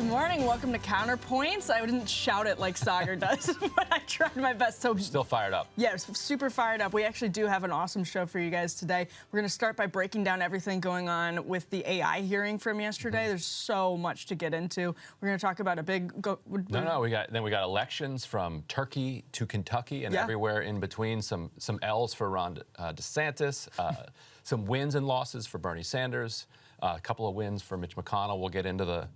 morning. Welcome to Counterpoints. I didn't shout it like Sagar does, but I tried my best. So still fired up. Yeah, super fired up. We actually do have an awesome show for you guys today. We're going to start by breaking down everything going on with the AI hearing from yesterday. There's so much to get into. We're going to talk about a big... We got elections from Turkey to Kentucky and everywhere in between. Some L's for Ron DeSantis, some wins and losses for Bernie Sanders, a couple of wins for Mitch McConnell. We'll get into the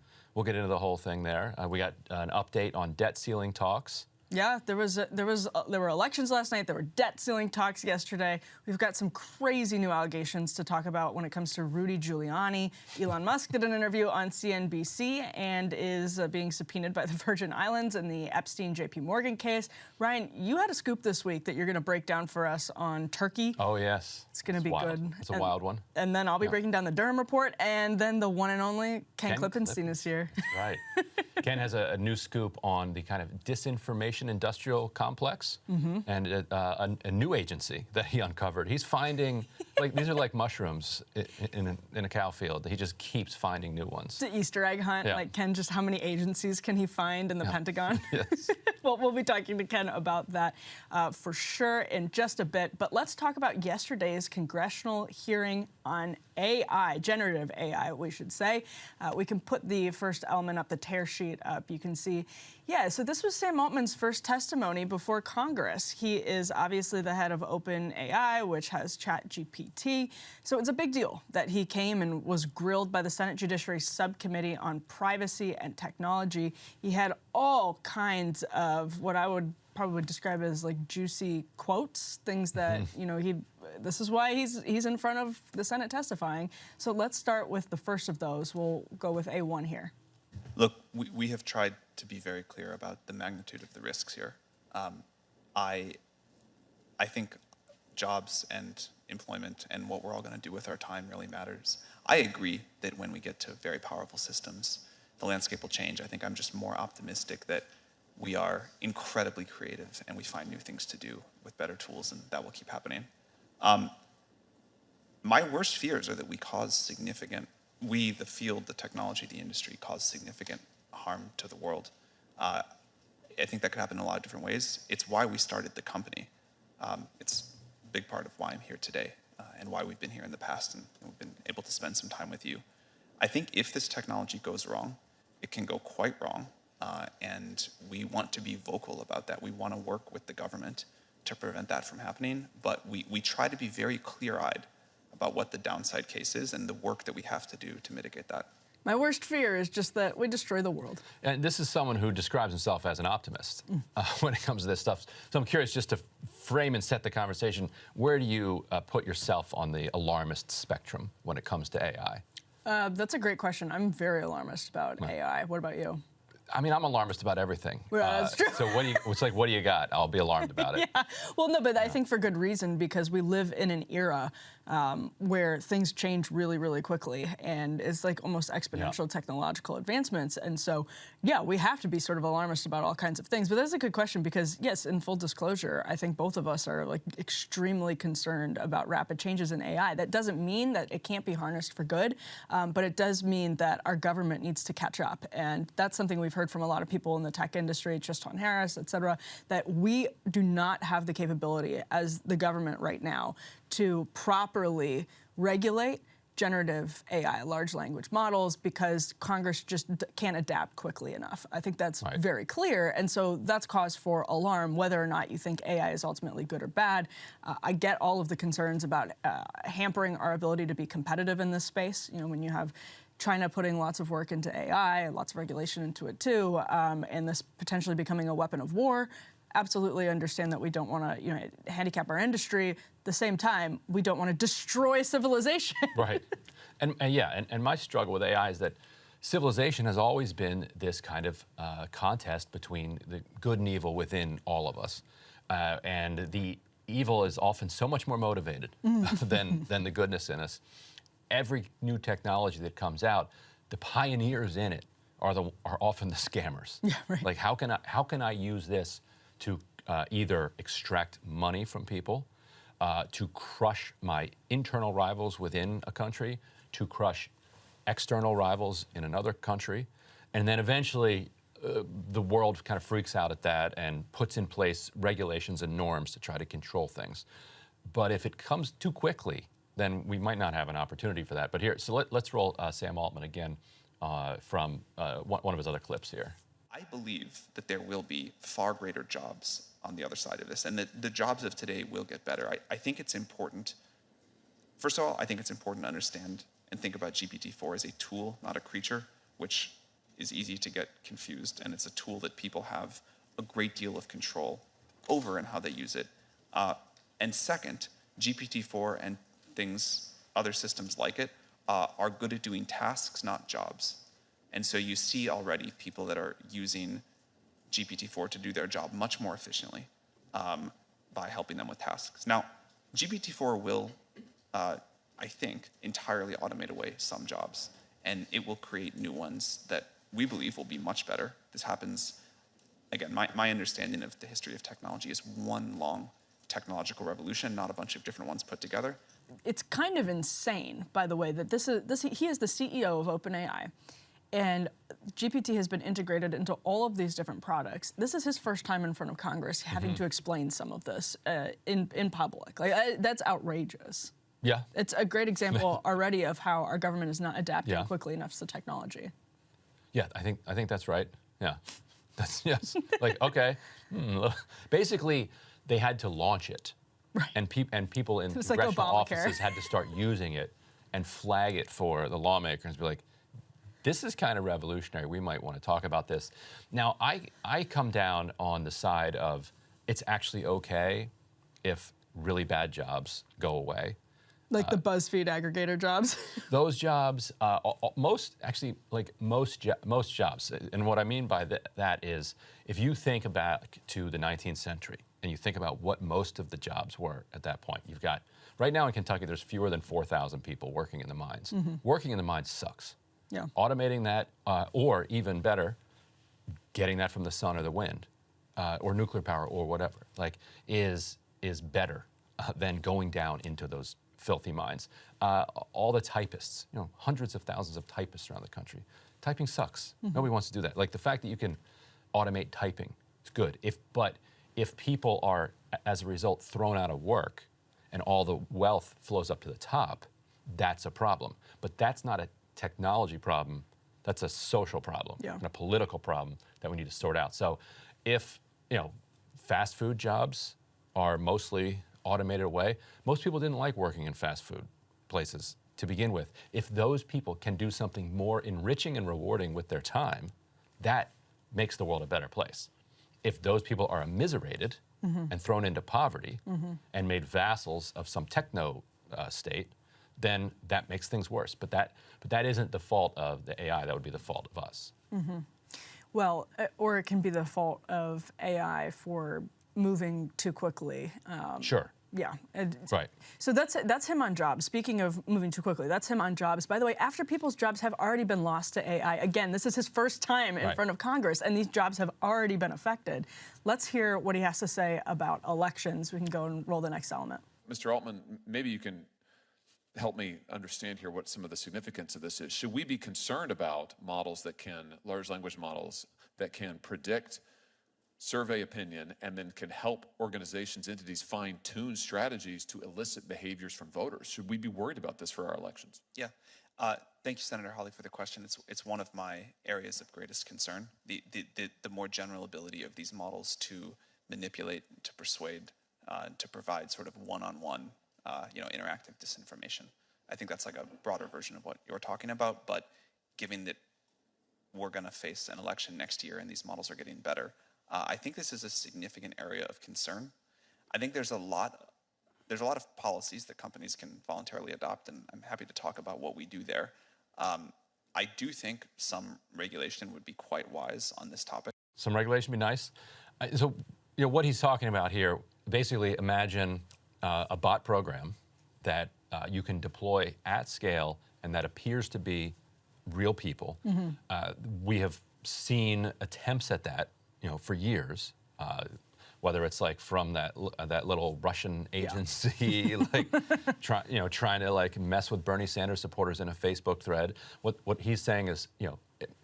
whole thing there. We got an update on debt ceiling talks. Yeah, there were elections last night. There were debt ceiling talks yesterday. We've got some crazy new allegations to talk about when it comes to Rudy Giuliani. Elon Musk did an interview on CNBC and is being subpoenaed by the Virgin Islands in the Epstein JP Morgan case. Ryan, you had a scoop this week that you're going to break down for us on Turkey. Oh, yes. It's going to be wild. good. It's a wild one. And then I'll be breaking down the Durham report, and then the one and only Ken Klippenstein is here. Right. Ken has a new scoop on the kind of disinformation industrial complex and a new agency that he uncovered. He's finding, these are like mushrooms in a cow field. He just keeps finding new ones. It's an Easter egg hunt. Yeah. Like, Ken, just how many agencies can he find in the Pentagon? Yes. Well, we'll be talking to Ken about that for sure in just a bit. But let's talk about yesterday's congressional hearing on AI, generative AI, we should say. We can put the first element up, the tear sheet up. You can see, so this was Sam Altman's first testimony before Congress. He is obviously the head of OpenAI, which has ChatGPT. So it's a big deal that he came and was grilled by the Senate Judiciary Subcommittee on Privacy and Technology. He had all kinds of what I would probably describe as like juicy quotes, things that, this is why he's in front of the Senate testifying. So let's start with the first of those. We'll go with A1 here. Look, we have tried to be very clear about the magnitude of the risks here. I think jobs and employment and what we're all going to do with our time really matters. I agree that when we get to very powerful systems, the landscape will change. I think I'm just more optimistic that we are incredibly creative and we find new things to do with better tools, and that will keep happening. My worst fears are that we, the field, the technology, the industry, cause significant harm to the world. I think that could happen in a lot of different ways. It's why we started the company. It's a big part of why I'm here today and why we've been here in the past and we've been able to spend some time with you. I think if this technology goes wrong, it can go quite wrong. And we want to be vocal about that. We want to work with the government to prevent that from happening. But we try to be very clear-eyed about what the downside case is and the work that we have to do to mitigate that. My worst fear is just that we destroy the world. And this is someone who describes himself as an optimist when it comes to this stuff. So I'm curious, just to frame and set the conversation, where do you put yourself on the alarmist spectrum when it comes to AI? That's a great question. I'm very alarmist about AI. What about you? I mean, I'm alarmist about everything. That's true. So what do you got? I'll be alarmed about it. Yeah. Well, no, but I think for good reason, because we live in an era where things change really, really quickly, and it's like almost exponential technological advancements. And so, we have to be sort of alarmist about all kinds of things. But that's a good question because, yes, in full disclosure, I think both of us are like extremely concerned about rapid changes in AI. That doesn't mean that it can't be harnessed for good, but it does mean that our government needs to catch up. And that's something we've heard from a lot of people in the tech industry, Tristan Harris, et cetera, that we do not have the capability as the government right now to properly regulate generative AI, large language models, because Congress just can't adapt quickly enough. I think that's very clear. And so that's cause for alarm, whether or not you think AI is ultimately good or bad. I get all of the concerns about hampering our ability to be competitive in this space. When you have China putting lots of work into AI, lots of regulation into it too, and this potentially becoming a weapon of war. Absolutely understand that we don't want to, handicap our industry. At the same time, we don't want to destroy civilization. Right. And my struggle with AI is that civilization has always been this kind of contest between the good and evil within all of us. And the evil is often so much more motivated than the goodness in us. Every new technology that comes out, the pioneers in it are often the scammers. Yeah, right. Like, how can I use this to either extract money from people, to crush my internal rivals within a country, to crush external rivals in another country, and then eventually the world kind of freaks out at that and puts in place regulations and norms to try to control things. But if it comes too quickly, then we might not have an opportunity for that. But here, so let's roll Sam Altman again from one of his other clips here. I believe that there will be far greater jobs on the other side of this, and that the jobs of today will get better. I think it's important, first of all, I think it's important to understand and think about GPT-4 as a tool, not a creature, which is easy to get confused, and it's a tool that people have a great deal of control over in how they use it. And second, GPT-4 and other systems like it, are good at doing tasks, not jobs. And so you see already people that are using GPT-4 to do their job much more efficiently by helping them with tasks. Now, GPT-4 will, I think, entirely automate away some jobs, and it will create new ones that we believe will be much better. This happens, again, my understanding of the history of technology is one long technological revolution, not a bunch of different ones put together. It's kind of insane, by the way, that he is the CEO of OpenAI. And GPT has been integrated into all of these different products. This is his first time in front of Congress having to explain some of this in public. That's outrageous. Yeah. It's a great example already of how our government is not adapting quickly enough to technology. Yeah, I think that's right. Yeah. Yes. Like, okay. Basically, they had to launch it. Right. And people in like congressional Obamacare. offices had to start using it and flag it for the lawmakers, be like, this is kind of revolutionary. We might want to talk about this. Now, I come down on the side of it's actually okay if really bad jobs go away. Like the BuzzFeed aggregator jobs. Those jobs, most jobs, and what I mean by that is, if you think back to the 19th century and you think about what most of the jobs were at that point, you've got, right now in Kentucky, there's fewer than 4,000 people working in the mines. Working in the mines sucks. Yeah. Automating that, or even better, getting that from the sun or the wind, or nuclear power or whatever, like is better than going down into those filthy mines. All the typists, hundreds of thousands of typists around the country. Typing sucks. Nobody wants to do that. Like the fact that you can automate typing is good. But if people are, as a result, thrown out of work and all the wealth flows up to the top, that's a problem. But that's not a technology problem. That's a social problem and a political problem that we need to sort out. So if, fast food jobs are mostly automated away, most people didn't like working in fast food places to begin with. If those people can do something more enriching and rewarding with their time, that makes the world a better place. If those people are immiserated and thrown into poverty and made vassals of some techno state, then that makes things worse. But that isn't the fault of the AI. That would be the fault of us. Well, or it can be the fault of AI for moving too quickly. Sure. Yeah. Right. So that's him on jobs. Speaking of moving too quickly, that's him on jobs. By the way, after people's jobs have already been lost to AI, again, this is his first time in front of Congress, and these jobs have already been affected. Let's hear what he has to say about elections. We can go and roll the next element. Mr. Altman, maybe you can help me understand here what some of the significance of this is. Should we be concerned about large language models that can predict, survey opinion, and then can help organizations, entities fine-tune strategies to elicit behaviors from voters? Should we be worried about this for our elections? Yeah. Thank you, Senator Hawley, for the question. It's one of my areas of greatest concern, the more general ability of these models to manipulate, to persuade, to provide sort of one-on-one interactive disinformation. I think that's like a broader version of what you're talking about, but given that we're going to face an election next year and these models are getting better, I think this is a significant area of concern. I think there's a lot of policies that companies can voluntarily adopt, and I'm happy to talk about what we do there. I do think some regulation would be quite wise on this topic. Some regulation would be nice. So, what he's talking about here, basically imagine a bot program that you can deploy at scale and that appears to be real people. We have seen attempts at that, for years. Whether it's like from that little Russian agency, trying to like mess with Bernie Sanders supporters in a Facebook thread. What he's saying is,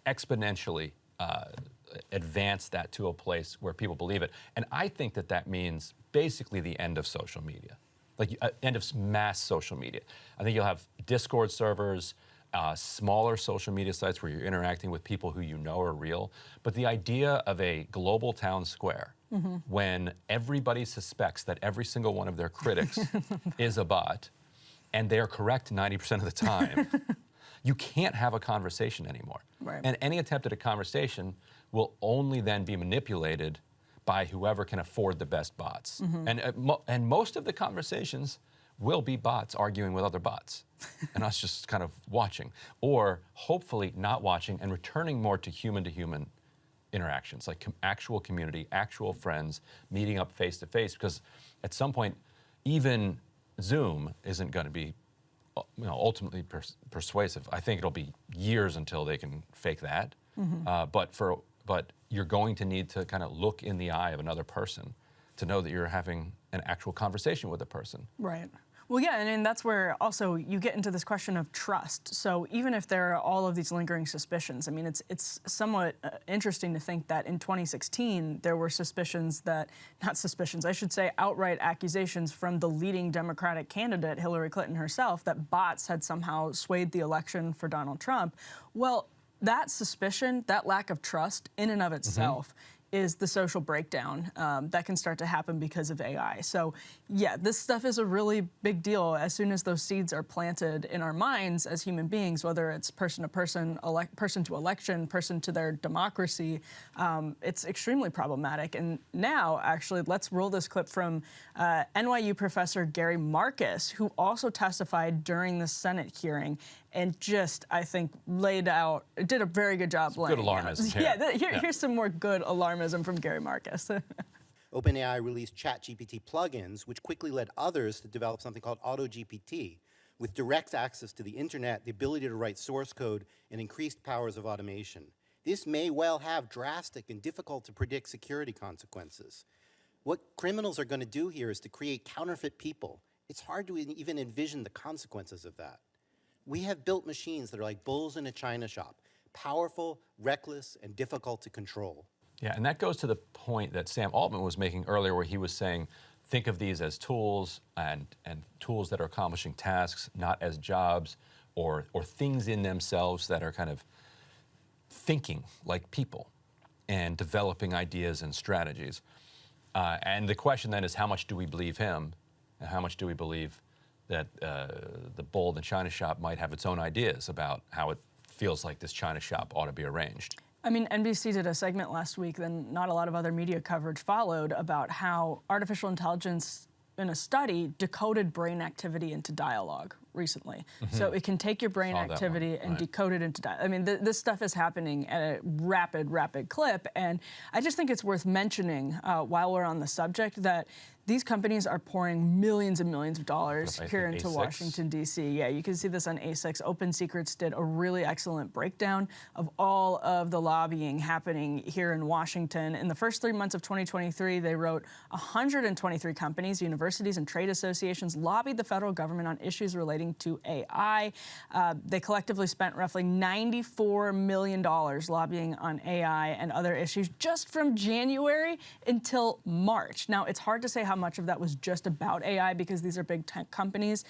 exponentially advance that to a place where people believe it. And I think that that means basically the end of social media, like end of mass social media. I think you'll have Discord servers, smaller social media sites where you're interacting with people who you know are real. But the idea of a global town square when everybody suspects that every single one of their critics is a bot, and they're correct 90% of the time, you can't have a conversation anymore. Right. And any attempt at a conversation will only then be manipulated by whoever can afford the best bots. And most of the conversations will be bots arguing with other bots and us just kind of watching, or hopefully not watching and returning more to human interactions, like actual community, actual friends, meeting up face to face, because at some point, even Zoom isn't going to be ultimately persuasive. I think it'll be years until they can fake that. But you're going to need to kind of look in the eye of another person to know that you're having an actual conversation with a person. Right. Well, yeah, and that's where also you get into this question of trust. So even if there are all of these lingering suspicions, I mean, it's somewhat interesting to think that in 2016 there were outright accusations from the leading Democratic candidate, Hillary Clinton herself, that bots had somehow swayed the election for Donald Trump. Well, that suspicion, that lack of trust in and of itself is the social breakdown that can start to happen because of AI. So yeah, this stuff is a really big deal as soon as those seeds are planted in our minds as human beings, whether it's person to person, person to election, person to their democracy. It's extremely problematic. And now, actually, let's roll this clip from NYU professor Gary Marcus, who also testified during the Senate hearing and just, I think, did a very good job laying out. Good alarmism. Here's some more good alarmism from Gary Marcus. OpenAI released ChatGPT plugins, which quickly led others to develop something called AutoGPT, with direct access to the internet, the ability to write source code, and increased powers of automation. This may well have drastic and difficult to predict security consequences. What criminals are going to do here is to create counterfeit people. It's hard to even envision the consequences of that. We have built machines that are like bulls in a china shop, powerful, reckless, and difficult to control. Yeah, and that goes to the point that Sam Altman was making earlier, where he was saying, think of these as tools and tools that are accomplishing tasks, not as jobs or things in themselves that are kind of thinking like people and developing ideas and strategies. And the question then is, how much do we believe him, and how much do we believe that the bull in the china shop might have its own ideas about how it feels like this china shop ought to be arranged? I mean, NBC did a segment last week, then not a lot of other media coverage followed, about how artificial intelligence in a study decoded brain activity into dialogue recently. So it can take your brain activity and decode it into dialogue. I mean, this stuff is happening at a rapid clip. And I just think it's worth mentioning while we're on the subject that these companies are pouring millions and millions of dollars here into Washington, D.C. Yeah, you can see this on A6. Open Secrets did a really excellent breakdown of all of the lobbying happening here in Washington. In the first 3 months of 2023, they wrote 123 companies, universities, and trade associations lobbied the federal government on issues relating to AI. They collectively spent roughly $94 million lobbying on AI and other issues just from January until March. Now, it's hard to say how much of that was just about AI because these are big tech companies.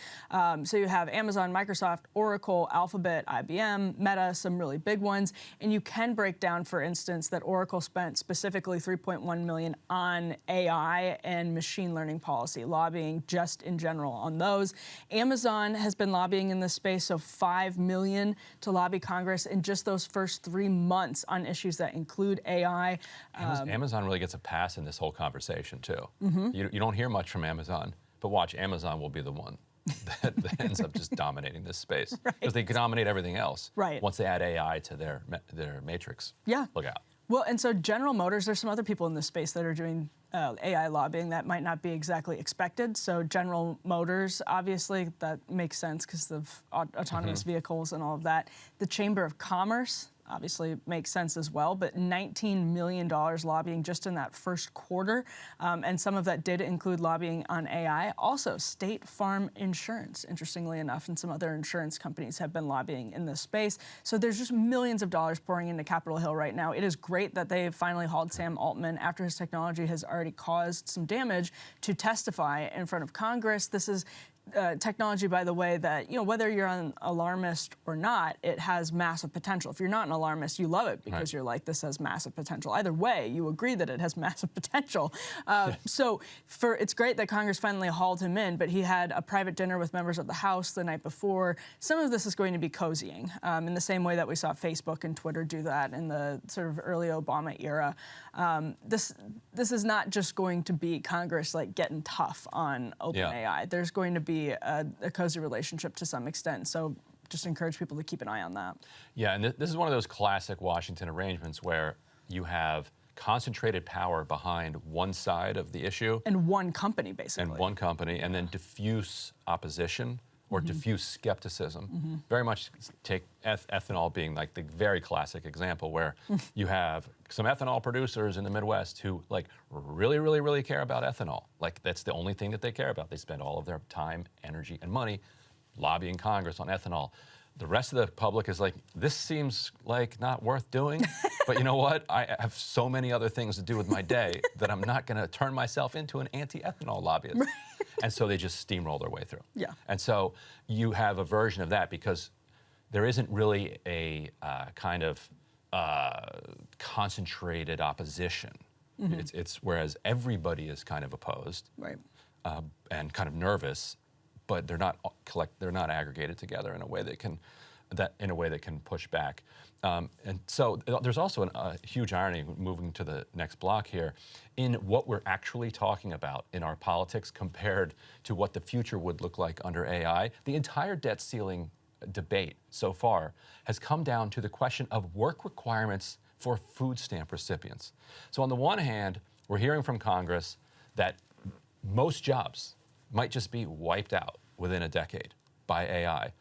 So you have Amazon, Microsoft, Oracle, Alphabet, IBM, Meta, some really big ones. And you can break down, for instance, that Oracle spent specifically $3.1 million on AI and machine learning policy, lobbying just in general on those. Amazon has been lobbying in this space, so $5 million to lobby Congress in just those first 3 months on issues that include AI. Amazon really gets a pass in this whole conversation, too. You don't hear much from Amazon, but watch, Amazon will be the one that ends up just dominating this space. Because they can dominate everything else once they add AI to their matrix. Yeah. Look out. Well, and so General Motors, there's some other people in this space that are doing AI lobbying that might not be exactly expected. So General Motors, obviously, that makes sense because of autonomous vehicles and all of that. The Chamber of Commerce, obviously makes sense as well, but $19 million lobbying just in that first quarter. And some of that did include lobbying on AI. Also, State Farm Insurance, interestingly enough, and some other insurance companies have been lobbying in this space. So there's just millions of dollars pouring into Capitol Hill right now. It is great that they finally hauled Sam Altman after his technology has already caused some damage to testify in front of Congress. This is technology, by the way, that, whether you're an alarmist or not, it has massive potential. If you're not an alarmist, you love it because you're like, this has massive potential. Either way, you agree that it has massive potential. So it's great that Congress finally hauled him in, but he had a private dinner with members of the House the night before. Some of this is going to be cozying in the same way that we saw Facebook and Twitter do that in the sort of early Obama era. This is not just going to be Congress like getting tough on OpenAI. There's going to be a cozy relationship to some extent. So just encourage people to keep an eye on that. Yeah, and this is one of those classic Washington arrangements where you have concentrated power behind one side of the issue. And one company, basically. And one company, and then diffuse opposition or diffuse skepticism. Very much take ethanol being like the very classic example where you have some ethanol producers in the Midwest who like really care about ethanol. Like that's the only thing that they care about. They spend all of their time, energy, and money lobbying Congress on ethanol. The rest of the public is like, this seems like not worth doing, but you know what? I have so many other things to do with my day that I'm not gonna turn myself into an anti-ethanol lobbyist. And so they just steamroll their way through. Yeah. And so you have a version of that because there isn't really a kind of concentrated opposition. It's whereas everybody is kind of opposed and kind of nervous, but they're not they're not aggregated together in a way that can push back. And so there's also a huge irony moving to the next block here in what we're actually talking about in our politics compared to what the future would look like under AI. The entire debt ceiling debate so far has come down to the question of work requirements for food stamp recipients. So on the one hand, we're hearing from Congress that most jobs might just be wiped out within a decade by AI.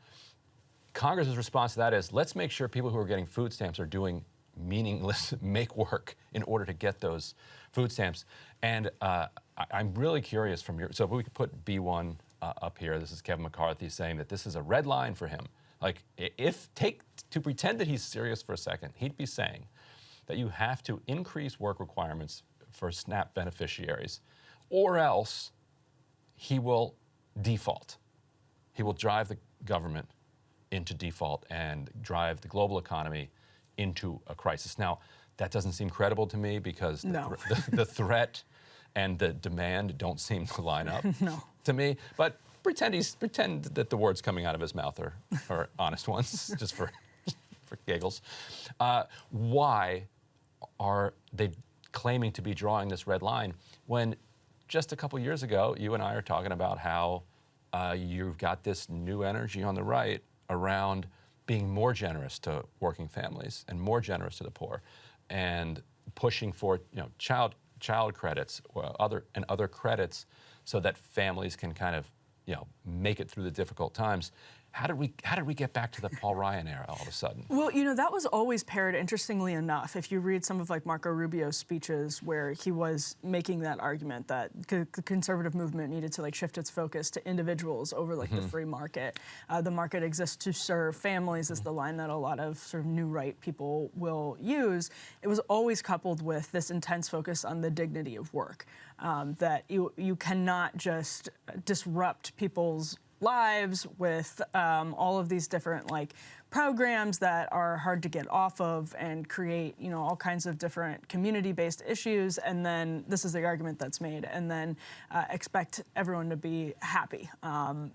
Congress's response to that is, let's make sure people who are getting food stamps are doing meaningless make work in order to get those food stamps. And I'm really curious from so if we could put B1 up here, this is Kevin McCarthy saying that this is a red line for him. Like, to pretend that he's serious for a second, he'd be saying that you have to increase work requirements for SNAP beneficiaries, or else he will default. He will drive the government into default and drive the global economy into a crisis. Now, that doesn't seem credible to me because the threat and the demand don't seem to line up to me. But pretend that the words coming out of his mouth are honest ones, just for giggles. Why are they claiming to be drawing this red line when just a couple years ago, you and I are talking about how you've got this new energy on the right around being more generous to working families and more generous to the poor, and pushing for child credits or other credits so that families can kind of make it through the difficult times. How did we get back to the Paul Ryan era all of a sudden? Well, that was always paired, interestingly enough, if you read some of like Marco Rubio's speeches where he was making that argument that the conservative movement needed to like shift its focus to individuals over like the free market. The market exists to serve families is the line that a lot of sort of new right people will use. It was always coupled with this intense focus on the dignity of work, that you cannot just disrupt people's lives with all of these different like programs that are hard to get off of and create all kinds of different community-based issues, and then this is the argument that's made, and then expect everyone to be happy.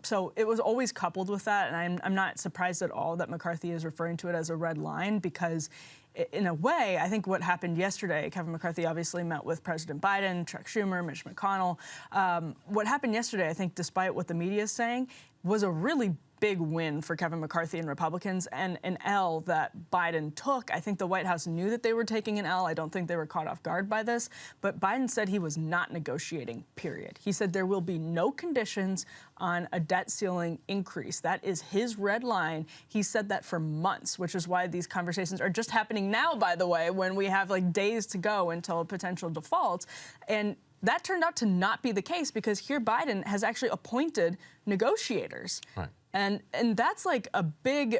So it was always coupled with that, and I'm not surprised at all that McCarthy is referring to it as a red line, because in a way, I think what happened yesterday, Kevin McCarthy obviously met with President Biden, Chuck Schumer, Mitch McConnell. What happened yesterday, I think, despite what the media is saying, was a really big win for Kevin McCarthy and Republicans, and an L that Biden took. I think the White House knew that they were taking an L. I don't think they were caught off guard by this, but Biden said he was not negotiating, period. He said there will be no conditions on a debt ceiling increase. That is his red line. He said that for months, which is why these conversations are just happening now, by the way, when we have like days to go until a potential default. And that turned out to not be the case, because here Biden has actually appointed negotiators. Right. And that's like a big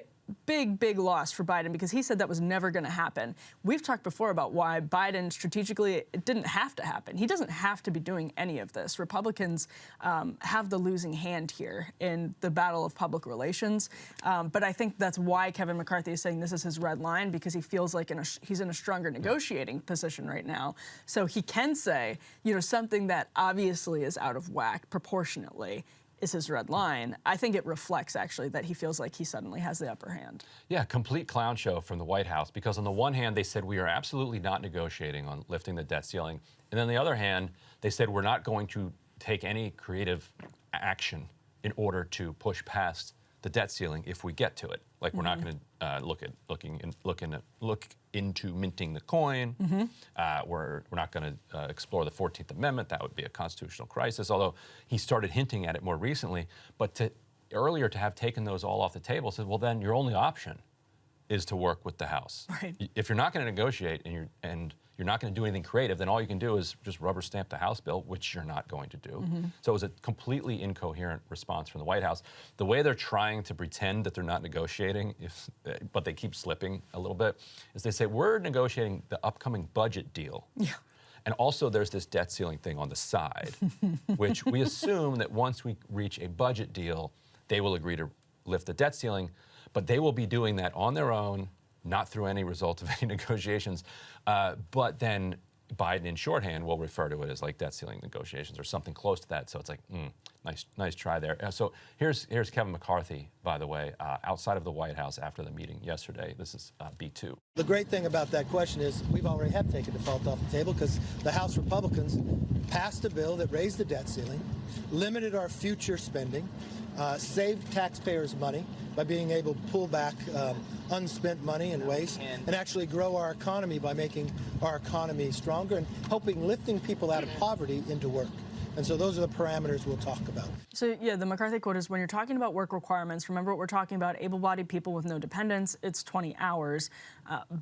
loss for Biden, because he said that was never going to happen. We've talked before about why Biden strategically, it didn't have to happen. He doesn't have to be doing any of this. Republicans have the losing hand here in the battle of public relations. But I think that's why Kevin McCarthy is saying this is his red line, because he feels like he's in a stronger negotiating position right now. So he can say, something that obviously is out of whack proportionately is his red line. I think it reflects, actually, that he feels like he suddenly has the upper hand. Yeah, complete clown show from the White House, because on the one hand, they said we are absolutely not negotiating on lifting the debt ceiling. And on the other hand, they said we're not going to take any creative action in order to push past the debt ceiling if we get to it. Like, we're not going to look into minting the coin. We're not going to explore the 14th Amendment. That would be a constitutional crisis, although he started hinting at it more recently. But earlier to have taken those all off the table, said, well, then your only option is to work with the House. Right. If you're not going to negotiate and you're not going to do anything creative, then all you can do is just rubber stamp the House bill, which you're not going to do. So it was a completely incoherent response from the White House. The way they're trying to pretend that they're not negotiating, but they keep slipping a little bit, is they say, we're negotiating the upcoming budget deal. Yeah. And also there's this debt ceiling thing on the side, which we assume that once we reach a budget deal, they will agree to lift the debt ceiling, but they will be doing that on their own, not through any result of any negotiations. But then Biden, in shorthand, will refer to it as like debt ceiling negotiations or something close to that. So it's like, nice try there. So here's Kevin McCarthy, by the way, outside of the White House after the meeting yesterday. This is B2. The great thing about that question is we've already have taken default off the table, because the House Republicans passed a bill that raised the debt ceiling, limited our future spending, saved taxpayers' money by being able to pull back unspent money and waste, and actually grow our economy by making our economy stronger and helping lifting people out of poverty into work. And so those are the parameters we'll talk about. So yeah, the McCarthy quote is, when you're talking about work requirements, remember what we're talking about, able-bodied people with no dependents, it's 20 hours.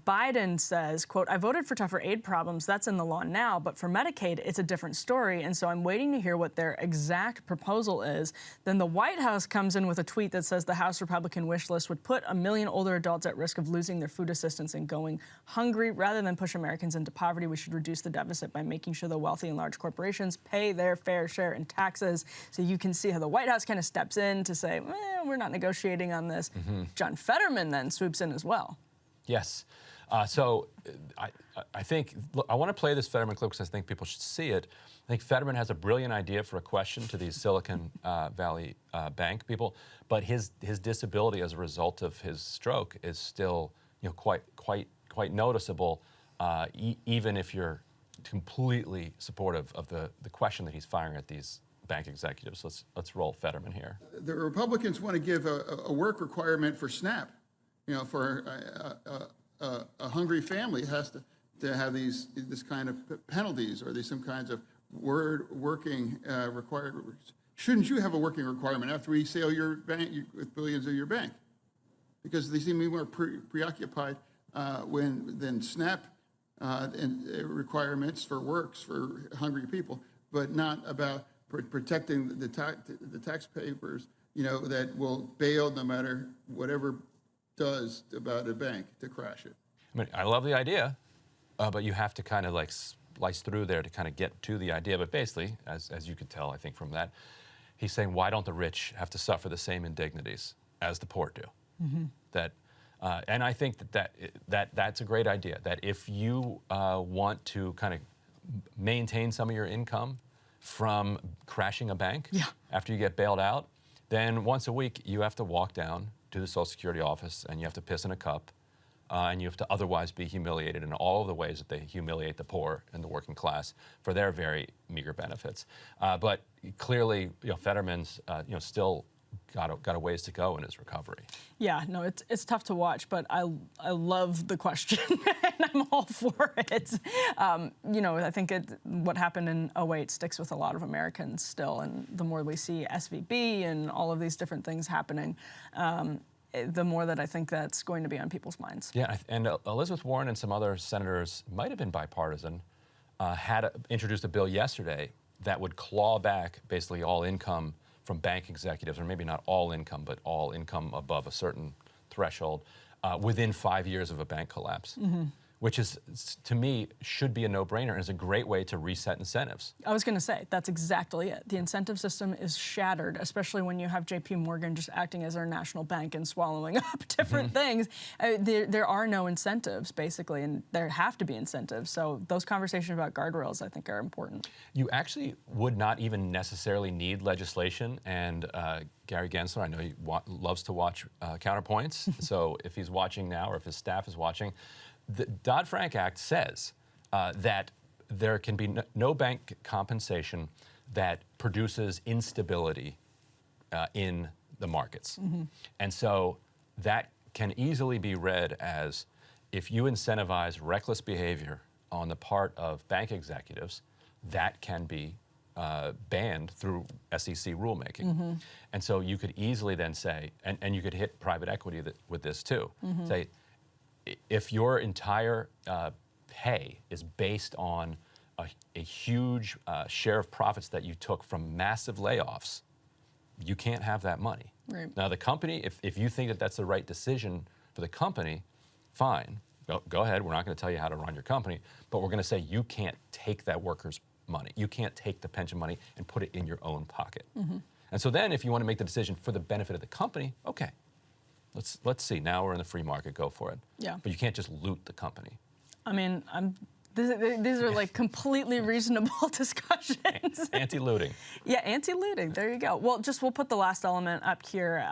Biden says, quote, I voted for tougher aid problems, that's in the law now, but for Medicaid, it's a different story, and so I'm waiting to hear what their exact proposal is. Then the White House comes in with a tweet that says the House Republican wish list would put 1 million older adults at risk of losing their food assistance and going hungry. Rather than push Americans into poverty, we should reduce the deficit by making sure the wealthy and large corporations pay their fair share in taxes. So you can see how the White House kind of steps in to say, we're not negotiating on this. John Fetterman then swoops in as well. Yes. So I think, look, I want to play this Fetterman clip because I think people should see it. I think Fetterman has a brilliant idea for a question to these Silicon Valley bank people, but his disability as a result of his stroke is still, quite noticeable, even if you're completely supportive of the question that he's firing at these bank executives. Let's roll Fetterman here. The Republicans want to give a work requirement for SNAP. For a hungry family has to have this kind of penalties or some kinds of working required. Shouldn't you have a working requirement after we sell your bank with billions of your bank? Because they seem to be more preoccupied than SNAP and requirements for works for hungry people, but not about protecting the taxpayers, that will bail no matter whatever does about a bank to crash it. I mean, I love the idea, but you have to kind of like slice through there to kind of get to the idea. But basically, as you could tell, I think from that, he's saying, why don't the rich have to suffer the same indignities as the poor do? And I think that's a great idea. That if you want to kind of maintain some of your income from crashing a bank after you get bailed out, then once a week you have to walk down to the Social Security office and you have to piss in a cup and you have to otherwise be humiliated in all of the ways that they humiliate the poor and the working class for their very meager benefits. But clearly, Fetterman's still got a ways to go in his recovery. Yeah, no, it's tough to watch, but I love the question, and I'm all for it. I think what happened in 2008 sticks with a lot of Americans still, and the more we see SVB and all of these different things happening, the more that I think that's going to be on people's minds. Yeah, and Elizabeth Warren and some other senators, might have been bipartisan, had introduced a bill yesterday that would claw back basically all income from bank executives, or maybe not all income, but all income above a certain threshold, within 5 years of a bank collapse. Which is, to me, should be a no-brainer and is a great way to reset incentives. I was going to say, that's exactly it. The incentive system is shattered, especially when you have JP Morgan just acting as our national bank and swallowing up different things. There are no incentives, basically, and there have to be incentives. So those conversations about guardrails, I think, are important. You actually would not even necessarily need legislation, and Gary Gensler, I know he loves to watch Counterpoints, so if he's watching now or if his staff is watching, the Dodd-Frank Act says that there can be no bank compensation that produces instability in the markets. And so that can easily be read as, if you incentivize reckless behavior on the part of bank executives, that can be banned through SEC rulemaking. And so you could easily then say, and you could hit private equity with this too, say, if your entire pay is based on a huge share of profits that you took from massive layoffs, you can't have that money. Right. Now, the company, if you think that that's the right decision for the company, fine. Go ahead. We're not going to tell you how to run your company, but we're going to say you can't take that worker's money. You can't take the pension money and put it in your own pocket. And so then if you want to make the decision for the benefit of the company, okay. Let's see. Now we're in the free market. Go for it. Yeah. But you can't just loot the company. I mean, these are like completely reasonable discussions. Anti-looting. Yeah, anti-looting. There you go. Well, we'll put the last element up here.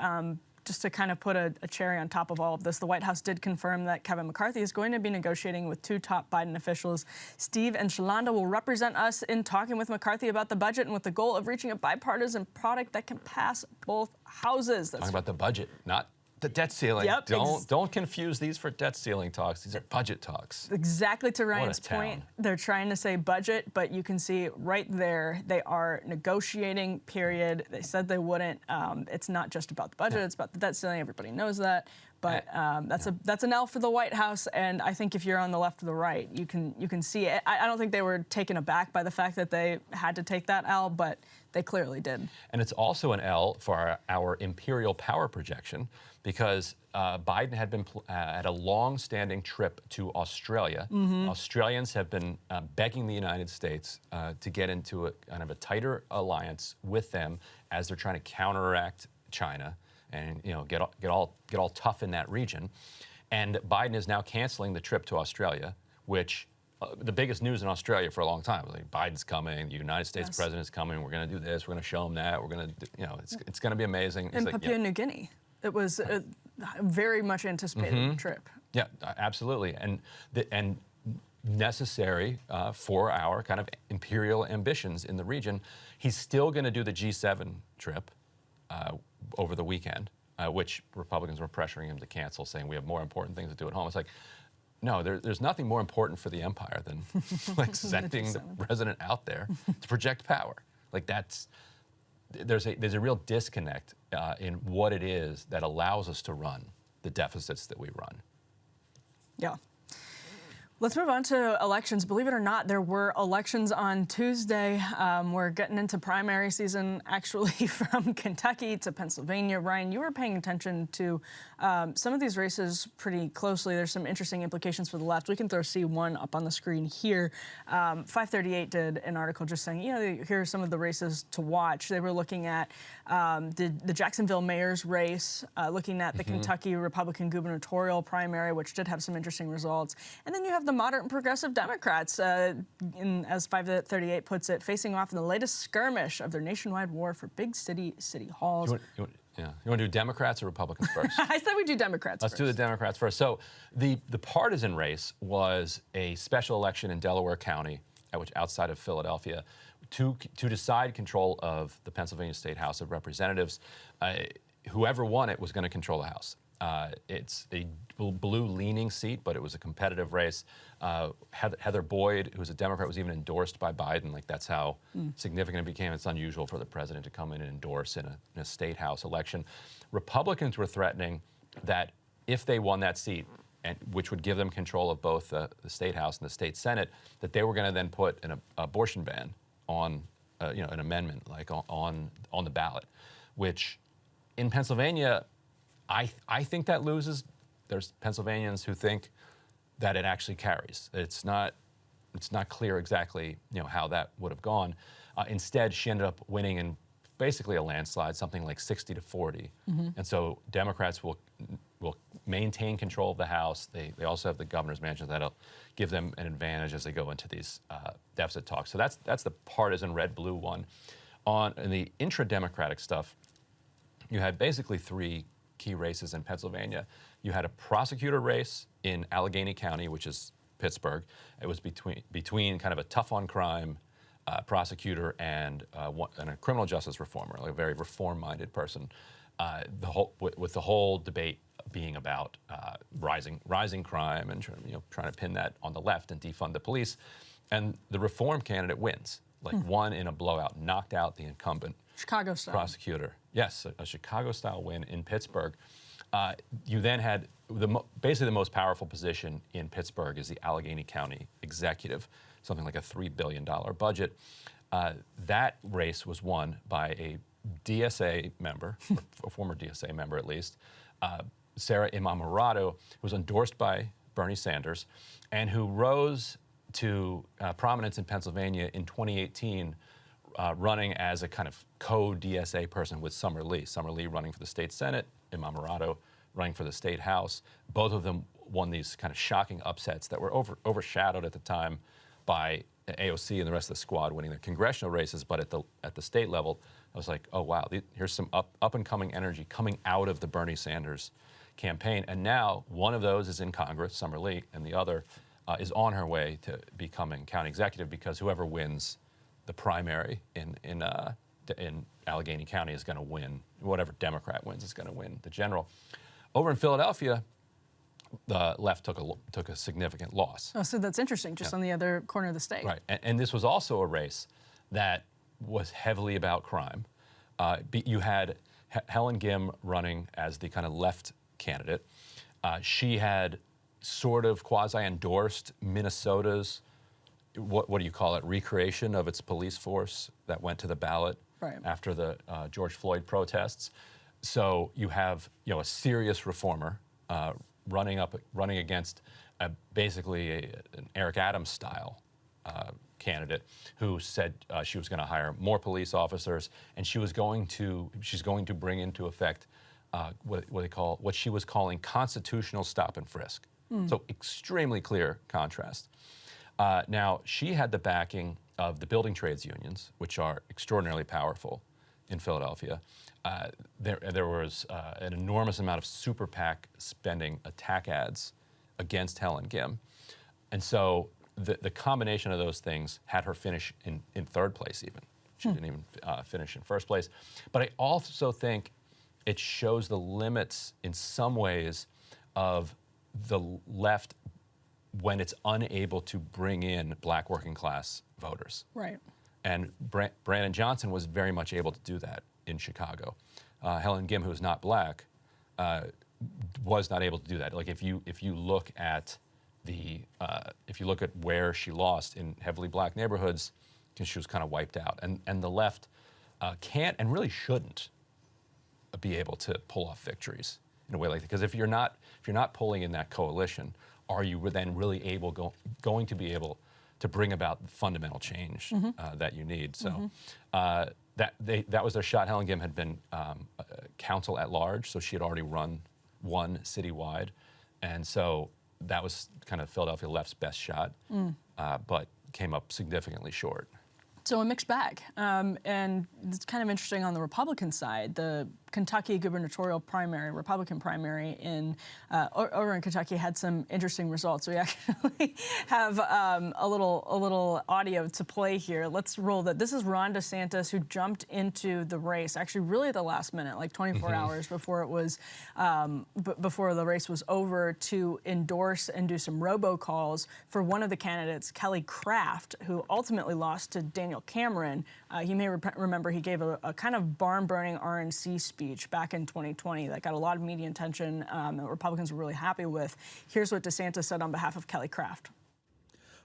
Just to kind of put a cherry on top of all of this, the White House did confirm that Kevin McCarthy is going to be negotiating with two top Biden officials. Steve and Shalanda will represent us in talking with McCarthy about the budget and with the goal of reaching a bipartisan product that can pass both houses. Talking about the budget, not the debt ceiling. Yep, don't confuse these for debt ceiling talks. These are budget talks. Exactly to Ryan's point. They're trying to say budget, but you can see right there they are negotiating, period. They said they wouldn't. It's not just about the budget, it's about the debt ceiling. Everybody knows that. But that's an L for the White House, and I think if you're on the left or the right, you can see it. I don't think they were taken aback by the fact that they had to take that L, but they clearly did. And it's also an L for our imperial power projection, because Biden had been at a long-standing trip to Australia. Australians have been begging the United States to get into a kind of a tighter alliance with them as they're trying to counteract China and get all tough in that region. And Biden is now canceling the trip to Australia, which the biggest news in Australia for a long time was like, Biden's coming, the United States president's coming, we're going to do this, we're going to show him that, we're going to, it's going to be amazing. In Papua New Guinea, it was a very much anticipated trip. Yeah, absolutely, and necessary for our kind of imperial ambitions in the region. He's still going to do the G7 trip over the weekend, which Republicans were pressuring him to cancel, saying we have more important things to do at home. It's like, no, there's nothing more important for the empire than like sending the president out there to project power. Like there's a real disconnect in what it is that allows us to run the deficits that we run. Yeah. Let's move on to elections. Believe it or not, there were elections on Tuesday. We're getting into primary season, actually, from Kentucky to Pennsylvania. Ryan, you were paying attention to some of these races pretty closely. There's some interesting implications for the left. We can throw C1 up on the screen here. 538 did an article just saying, here are some of the races to watch. They were looking at the Jacksonville mayor's race, looking at the Kentucky Republican gubernatorial primary, which did have some interesting results. And then you have the moderate and progressive Democrats, as 538 puts it, facing off in the latest skirmish of their nationwide war for big city halls. You want to do Democrats or Republicans first? I said we do Democrats Let's first. do the Democrats first. So the partisan race was a special election in Delaware County, outside of Philadelphia, to decide control of the Pennsylvania State House of Representatives. whoever won it was going to control the House. It's a blue-leaning seat, but it was a competitive race. Heather Boyd, who was a Democrat, was even endorsed by Biden. Like, that's how significant it became. It's unusual for the president to come in and endorse in a state House election. Republicans were threatening that if they won that seat, and which would give them control of both the state House and the state Senate, that they were going to then put an abortion ban on, an amendment like on the ballot, which in Pennsylvania, I think that loses. There's Pennsylvanians who think that it actually carries. It's not clear exactly how that would have gone. Instead, she ended up winning in basically a landslide, something like 60-40. And so Democrats will maintain control of the House. They also have the governor's mansion that'll give them an advantage as they go into these deficit talks. So that's the partisan red-blue one. In the intra-Democratic stuff, you had basically three key races in Pennsylvania. You had a prosecutor race in Allegheny County, which is Pittsburgh. It was between kind of a tough-on-crime prosecutor and a criminal justice reformer, like a very reform-minded person. With the whole debate being about rising crime and trying to pin that on the left and defund the police, and the reform candidate wins, won in a blowout, knocked out the incumbent Chicago style prosecutor. Yes, a Chicago-style win in Pittsburgh. You then had basically the most powerful position in Pittsburgh is the Allegheny County executive, something like a $3 billion budget. That race was won by a DSA member, or a former DSA member at least, Sarah Imamurato, who was endorsed by Bernie Sanders, and who rose to prominence in Pennsylvania in 2018, running as a kind of co-DSA person with Summer Lee. Summer Lee running for the state Senate, Imamurato running for the state House. Both of them won these kind of shocking upsets that were overshadowed at the time by AOC and the rest of the squad winning their congressional races. But at the state level, I was like, oh wow, here's some up and coming energy coming out of the Bernie Sanders campaign. And now one of those is in Congress, Summer Lee, and the other is on her way to becoming county executive, because whoever wins the primary in Allegheny County is going to win. Whatever Democrat wins is going to win the general. Over in Philadelphia, the left took a significant loss. Oh, so that's interesting, just on the other corner of the state. Right, and this was also a race that was heavily about crime. You had Helen Gim running as the kind of left candidate. She had sort of quasi-endorsed Minnesota's, what do you call it, recreation of its police force that went to the ballot after the George Floyd protests. So you have a serious reformer running against basically an Eric Adams style candidate who said she was going to hire more police officers, and she's going to bring into effect what she was calling constitutional stop and frisk. So extremely clear contrast. Now, she had the backing of the building trades unions, which are extraordinarily powerful in Philadelphia. There was an enormous amount of super PAC spending attack ads against Helen Gim. And so the combination of those things had her finish in third place even. She didn't even finish in first place. But I also think it shows the limits in some ways of the left when it's unable to bring in black working class voters. Right. And Brandon Johnson was very much able to do that in Chicago. Helen Gim, who's not black, was not able to do that. Like if you look at where she lost in heavily black neighborhoods, she was kind of wiped out. And the left can't and really shouldn't be able to pull off victories in a way like that. Because if you're not pulling in that coalition, are you then really going to be able to bring about the fundamental change that you need? So that was their shot. Helen Gim had been counsel at large, so she had already run one citywide, and so that was kind of Philadelphia left's best shot, but came up significantly short. So a mixed bag. And it's kind of interesting on the Republican side. The Kentucky gubernatorial primary, Republican primary over in Kentucky had some interesting results. We actually have a little audio to play here. Let's roll that. This is Ron DeSantis, who jumped into the race, actually really at the last minute, like 24 hours before it was, before the race was over, to endorse and do some robocalls for one of the candidates, Kelly Craft, who ultimately lost to Daniel Cameron. You may remember he gave a kind of barn-burning RNC speech back in 2020 that got a lot of media attention that Republicans were really happy with. Here's what DeSantis said on behalf of Kelly Craft.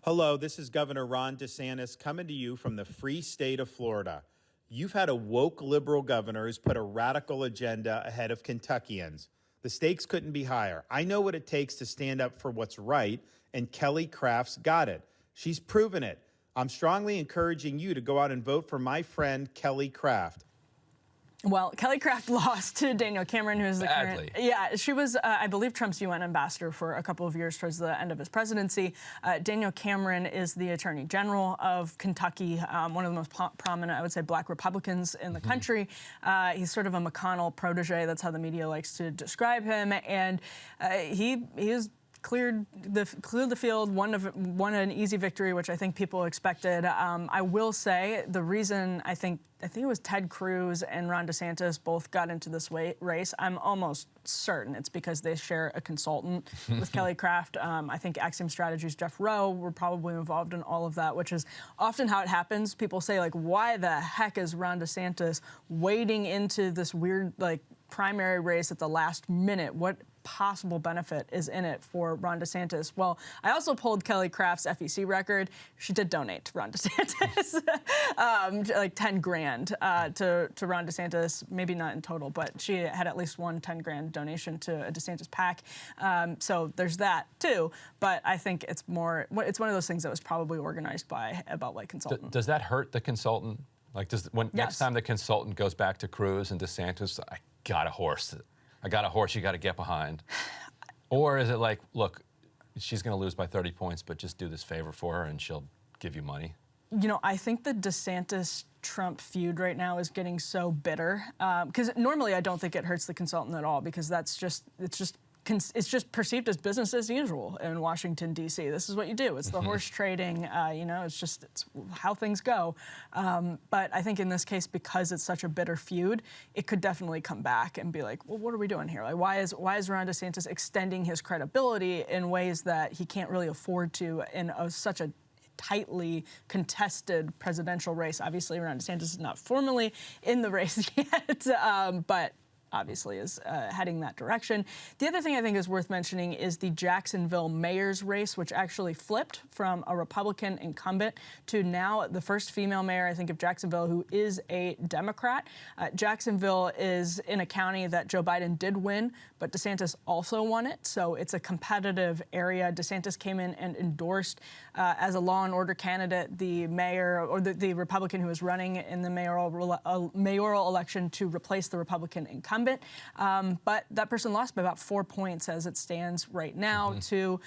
Hello, this is Governor Ron DeSantis coming to you from the free state of Florida. You've had a woke liberal governor who's put a radical agenda ahead of Kentuckians. The stakes couldn't be higher. I know what it takes to stand up for what's right, and Kelly Craft's got it. She's proven it. I'm strongly encouraging you to go out and vote for my friend Kelly Craft. Well, Kelly Craft lost to Daniel Cameron, who's the current... Yeah, she was, I believe, Trump's UN ambassador for a couple of years towards the end of his presidency. Daniel Cameron is the Attorney General of Kentucky, one of the most prominent, I would say, black Republicans in the country. He's sort of a McConnell protege. That's how the media likes to describe him. And he is... cleared the field, won an easy victory, which I think people expected. I will say the reason I think it was Ted Cruz and Ron DeSantis both got into this race. I'm almost certain it's because they share a consultant with Kelly Craft. I think Axiom Strategies' Jeff Rowe were probably involved in all of that, which is often how it happens. People say, like, why the heck is Ron DeSantis wading into this weird, like, primary race at the last minute? What possible benefit is in it for Ron DeSantis? Well, I also pulled Kelly Craft's FEC record. She did donate to Ron DeSantis, like 10 grand to Ron DeSantis, maybe not in total, but she had at least one 10 grand donation to a DeSantis PAC. So there's that too. But I think it's one of those things that was probably organized by a Beltway consultant. Does that hurt the consultant? Like, next time the consultant goes back to Cruz and DeSantis, I got a horse you got to get behind? Or is it like, look, she's going to lose by 30 points, but just do this favor for her and she'll give you money? You know, I think the DeSantis-Trump feud right now is getting so bitter. Because normally I don't think it hurts the consultant at all, because it's just perceived as business as usual in Washington, D.C. This is what you do. It's the horse trading, you know, it's how things go. But I think in this case, because it's such a bitter feud, it could definitely come back and be like, well, what are we doing here? Like, why is Ron DeSantis extending his credibility in ways that he can't really afford to in such a tightly contested presidential race? Obviously, Ron DeSantis is not formally in the race yet, but obviously is heading that direction. The other thing I think is worth mentioning is the Jacksonville mayor's race, which actually flipped from a Republican incumbent to now the first female mayor, I think, of Jacksonville, who is a Democrat. Jacksonville is in a county that Joe Biden did win, but DeSantis also won it, so it's a competitive area. DeSantis came in and endorsed as a law and order candidate the mayor, or the Republican who was running in the mayoral election to replace the Republican incumbent. But that person lost by about 4 points as it stands right now to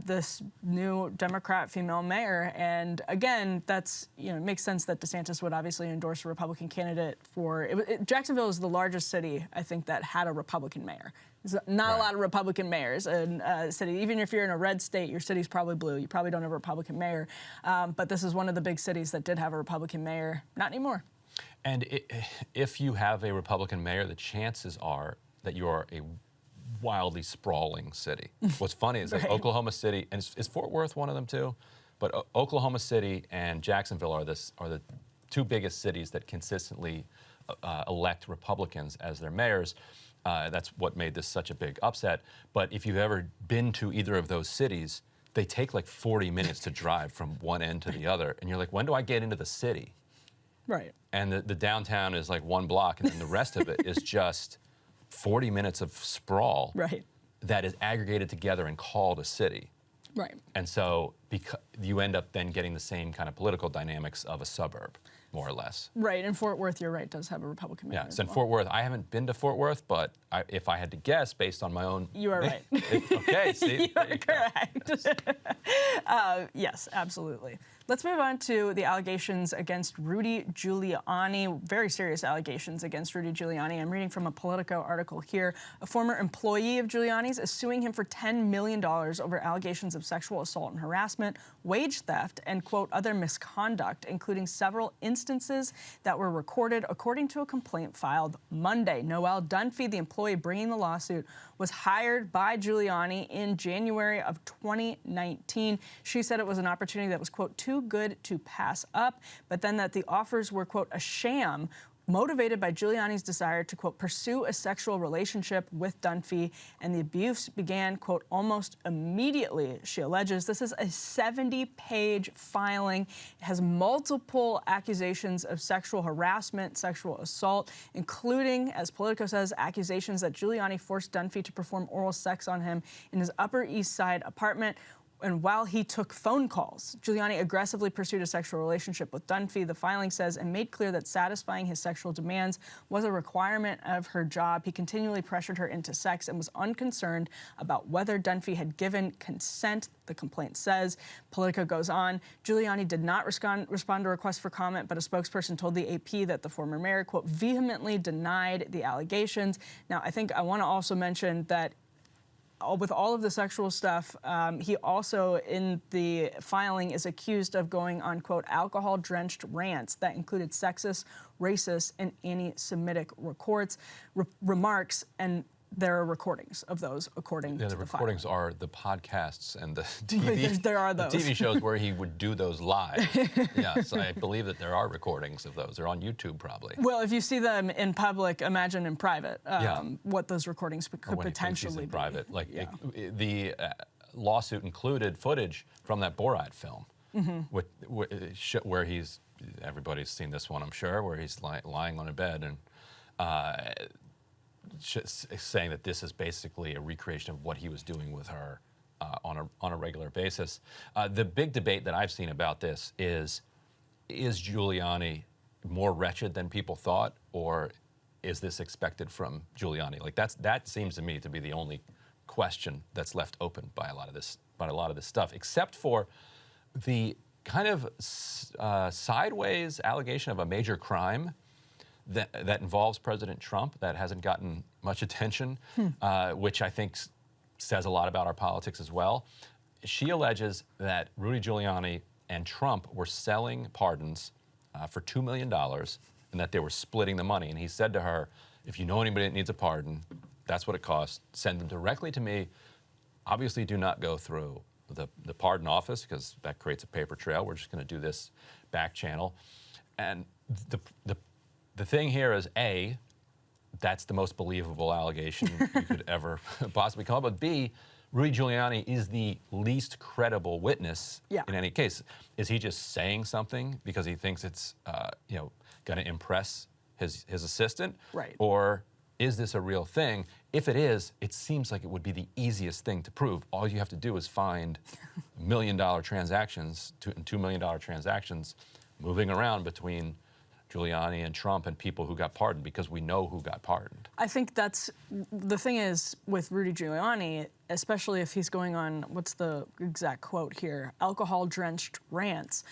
this new Democrat female mayor. And again, that's, you know, it makes sense that DeSantis would obviously endorse a Republican candidate for Jacksonville is the largest city, I think, that had a Republican mayor. There's not a lot of Republican mayors in a city. Even if you're in a red state, your city's probably blue. You probably don't have a Republican mayor. But this is one of the big cities that did have a Republican mayor. Not anymore. And if you have a Republican mayor, the chances are that you are a wildly sprawling city. What's funny is like Oklahoma City, and is Fort Worth one of them too? But Oklahoma City and Jacksonville are the two biggest cities that consistently elect Republicans as their mayors. That's what made this such a big upset. But if you've ever been to either of those cities, they take like 40 minutes to drive from one end to the other. And you're like, when do I get into the city? Right. And the downtown is like 1 block, and then the rest of it is just 40 minutes of sprawl that is aggregated together and called a city. Right. And so you end up then getting the same kind of political dynamics of a suburb, more or less. Right. And Fort Worth, you're right, does have a Republican mayor. Yeah. So in Fort Worth, I haven't been to Fort Worth, but if I had to guess based on my own... You are right. Okay, see? You are correct. Yes, absolutely. Let's move on to the allegations against Rudy Giuliani, very serious allegations against Rudy Giuliani. I'm reading from a Politico article here. A former employee of Giuliani's is suing him for $10 million over allegations of sexual assault and harassment, wage theft, and, quote, other misconduct, including several instances that were recorded, according to a complaint filed Monday. Noelle Dunphy, the employee bringing the lawsuit, was hired by Giuliani in January of 2019. She said it was an opportunity that was, quote, too good to pass up, but then that the offers were, quote, a sham, motivated by Giuliani's desire to, quote, pursue a sexual relationship with Dunphy, and the abuse began, quote, almost immediately, she alleges. This is a 70-page filing. It has multiple accusations of sexual harassment, sexual assault, including, as Politico says, accusations that Giuliani forced Dunphy to perform oral sex on him in his Upper East Side apartment. And while he took phone calls, Giuliani aggressively pursued a sexual relationship with Dunphy, the filing says, and made clear that satisfying his sexual demands was a requirement of her job. He continually pressured her into sex and was unconcerned about whether Dunphy had given consent, the complaint says. Politico goes on. Giuliani did not respond to requests for comment, but a spokesperson told the AP that the former mayor, quote, vehemently denied the allegations. Now, I think I want to also mention that with all of the sexual stuff, he also, in the filing, is accused of going on, quote, alcohol-drenched rants that included sexist, racist, and anti-Semitic remarks, and there are recordings of those, according to the recordings filing. are the podcasts and the TV, there are those. the TV shows where he would do those live. Yes, I believe that there are recordings of those. They're on YouTube, probably. Well, if you see them in public, imagine in private what those recordings could potentially in be. private. Like the lawsuit included footage from that Borat film, where he's, everybody's seen this one, I'm sure, where he's lying on a bed and saying that this is basically a recreation of what he was doing with her on a regular basis. The big debate that I've seen about this is Giuliani more wretched than people thought, or is this expected from Giuliani? Like that seems to me to be the only question that's left open by a lot of this stuff, except for the kind of sideways allegation of a major crime that involves President Trump that hasn't gotten much attention, which I think says a lot about our politics as well. She alleges that Rudy Giuliani and Trump were selling pardons for $2 million and that they were splitting the money. And he said to her, if you know anybody that needs a pardon, that's what it costs. Send them directly to me. Obviously, do not go through the pardon office because that creates a paper trail. We're just going to do this back channel. And the thing here is, A, that's the most believable allegation you could ever possibly come up with. B, Rudy Giuliani is the least credible witness in any case. Is he just saying something because he thinks it's going to impress his assistant? Right. Or is this a real thing? If it is, it seems like it would be the easiest thing to prove. All you have to do is find $1 million transactions, $2 million transactions moving around between Giuliani and Trump and people who got pardoned, because we know who got pardoned. I think that's the thing is with Rudy Giuliani, especially if he's going on, what's the exact quote here, alcohol-drenched rants.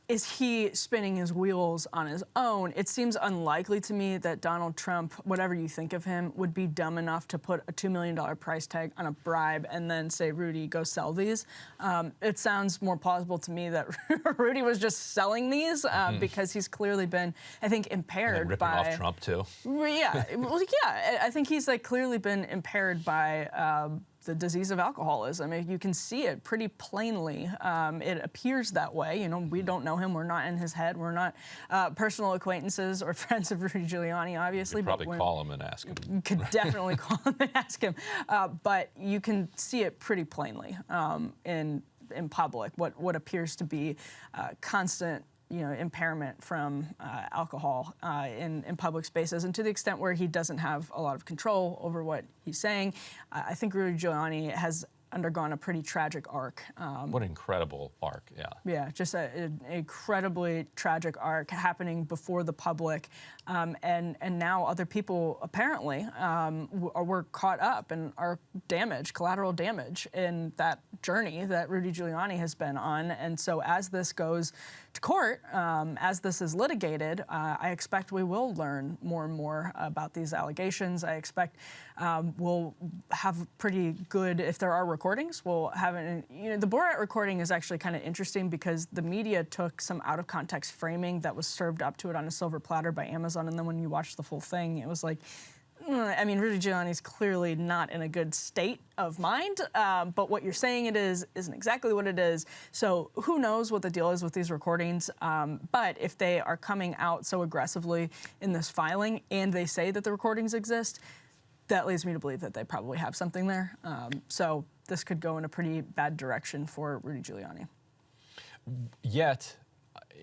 Is he spinning his wheels on his own? It seems unlikely to me that Donald Trump, whatever you think of him, would be dumb enough to put a $2 million price tag on a bribe and then say, Rudy, go sell these. It sounds more plausible to me that Rudy was just selling these because he's clearly been, I think, impaired and ripping off Trump, too. Yeah, well, yeah, I think he's clearly been impaired by the disease of alcoholism. You can see it pretty plainly. It appears that way. We don't know him. We're not in his head. We're not personal acquaintances or friends of Rudy Giuliani, obviously. You could probably call him and ask him. You could definitely call him and ask him. But you can see it pretty plainly in public, what appears to be constant impairment from alcohol in public spaces, and to the extent where he doesn't have a lot of control over what he's saying. I think Rudy Giuliani has undergone a pretty tragic arc. What an incredible arc, yeah. Yeah, just an incredibly tragic arc happening before the public. And now other people apparently were caught up and are damaged, collateral damage in that journey that Rudy Giuliani has been on. And so as this goes to court, as this is litigated, I expect we will learn more and more about these allegations. I expect we'll have pretty good, if there are recordings, we'll have the Borat recording is actually kind of interesting because the media took some out of context framing that was served up to it on a silver platter by Amazon, and then when you watch the full thing, it was like, I mean, Rudy Giuliani's clearly not in a good state of mind, but what you're saying it isn't exactly what it is. So who knows what the deal is with these recordings, but if they are coming out so aggressively in this filing and they say that the recordings exist, that leads me to believe that they probably have something there. So this could go in a pretty bad direction for Rudy Giuliani. Yet,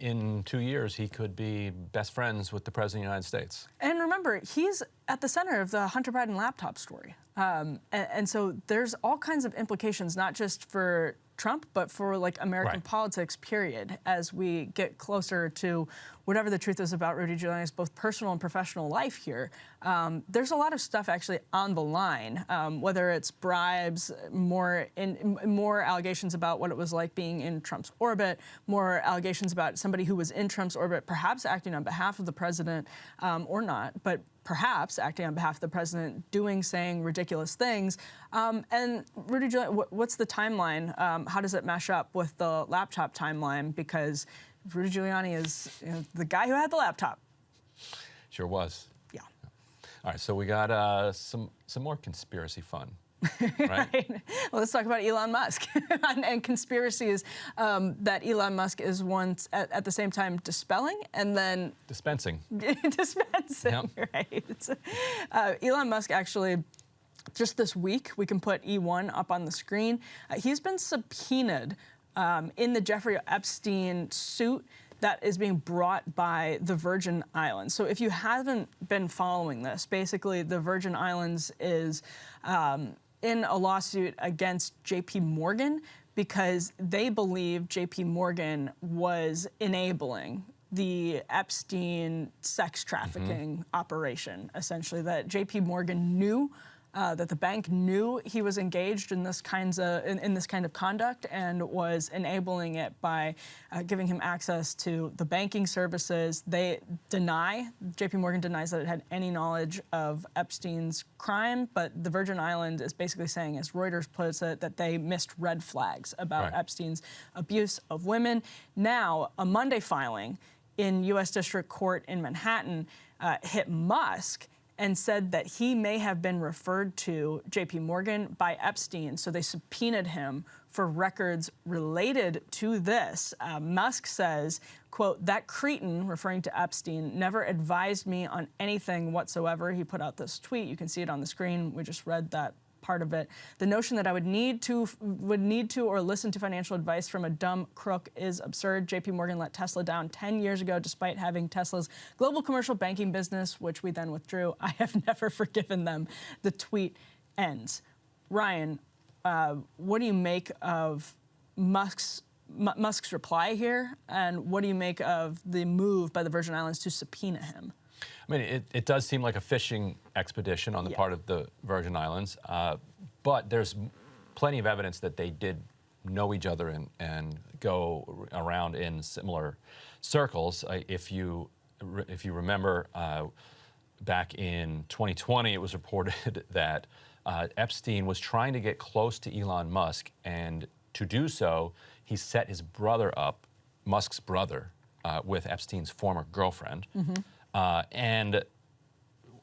in 2 years, he could be best friends with the President of the United States. And remember, he's at the center of the Hunter Biden laptop story. And so there's all kinds of implications, not just for Trump, but for like American politics, period, as we get closer to whatever the truth is about Rudy Giuliani's both personal and professional life here. There's a lot of stuff actually on the line, whether it's bribes, more allegations about what it was like being in Trump's orbit, more allegations about somebody who was in Trump's orbit, perhaps acting on behalf of the president or not, but perhaps acting on behalf of the president, saying ridiculous things. And Rudy Giuliani, what's the timeline? How does it mesh up with the laptop timeline? Because Rudy Giuliani is the guy who had the laptop. Sure was. Yeah. All right, so we got some more conspiracy fun. Right? Well, let's talk about Elon Musk and conspiracies that Elon Musk is once at the same time dispelling and then dispensing. Dispensing, yep. Right. Elon Musk actually, just this week, we can put E1 up on the screen. He's been subpoenaed in the Jeffrey Epstein suit that is being brought by the Virgin Islands. So if you haven't been following this, basically the Virgin Islands is in a lawsuit against JP Morgan because they believe JP Morgan was enabling the Epstein sex trafficking operation, essentially, that JP Morgan knew that the bank knew he was engaged in this kind of conduct and was enabling it by giving him access to the banking services. They deny, JP Morgan denies that it had any knowledge of Epstein's crime, but the Virgin Islands is basically saying, as Reuters puts it, that they missed red flags about Epstein's abuse of women. Now, a Monday filing in U.S. District Court in Manhattan hit Musk and said that he may have been referred to JP Morgan by Epstein, so they subpoenaed him for records related to this. Musk says, quote, "That cretin," referring to Epstein, "never advised me on anything whatsoever." He put out this tweet. You can see it on the screen. We just read that part of it. "The notion that I would need to or listen to financial advice from a dumb crook is absurd. JP Morgan let Tesla down 10 years ago despite having Tesla's global commercial banking business, which we then withdrew. I have never forgiven them." The tweet ends. Ryan, what do you make of Musk's reply here, and what do you make of the move by the Virgin Islands to subpoena him? I mean, it does seem like a fishing expedition on the part of the Virgin Islands, but there's plenty of evidence that they did know each other and go around in similar circles. If you remember, back in 2020, it was reported that Epstein was trying to get close to Elon Musk, and to do so, he set his brother up, Musk's brother, with Epstein's former girlfriend. And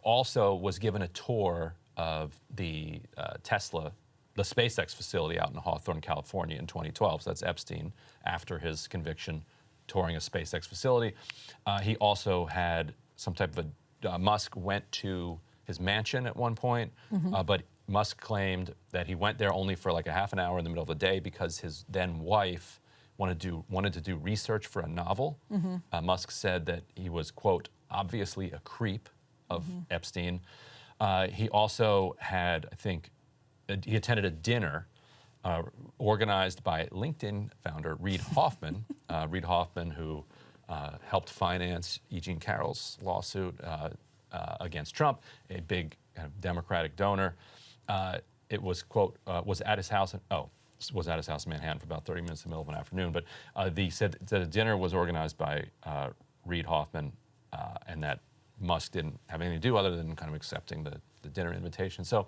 also was given a tour of the Tesla, the SpaceX facility out in Hawthorne, California in 2012. So that's Epstein after his conviction touring a SpaceX facility. He also had some type of Musk went to his mansion at one point, but Musk claimed that he went there only for like a half an hour in the middle of the day because his then wife wanted to do research for a novel. Musk said that he was, quote, obviously a creep of Epstein. He also had, I think, he attended a dinner organized by LinkedIn founder Reid Hoffman. Reid Hoffman, who helped finance E. Jean Carroll's lawsuit against Trump, a big kind of Democratic donor. It was, quote, was at his house in Manhattan for about 30 minutes in the middle of an afternoon. But said that a dinner was organized by Reid Hoffman and that Musk didn't have anything to do other than kind of accepting the dinner invitation. So,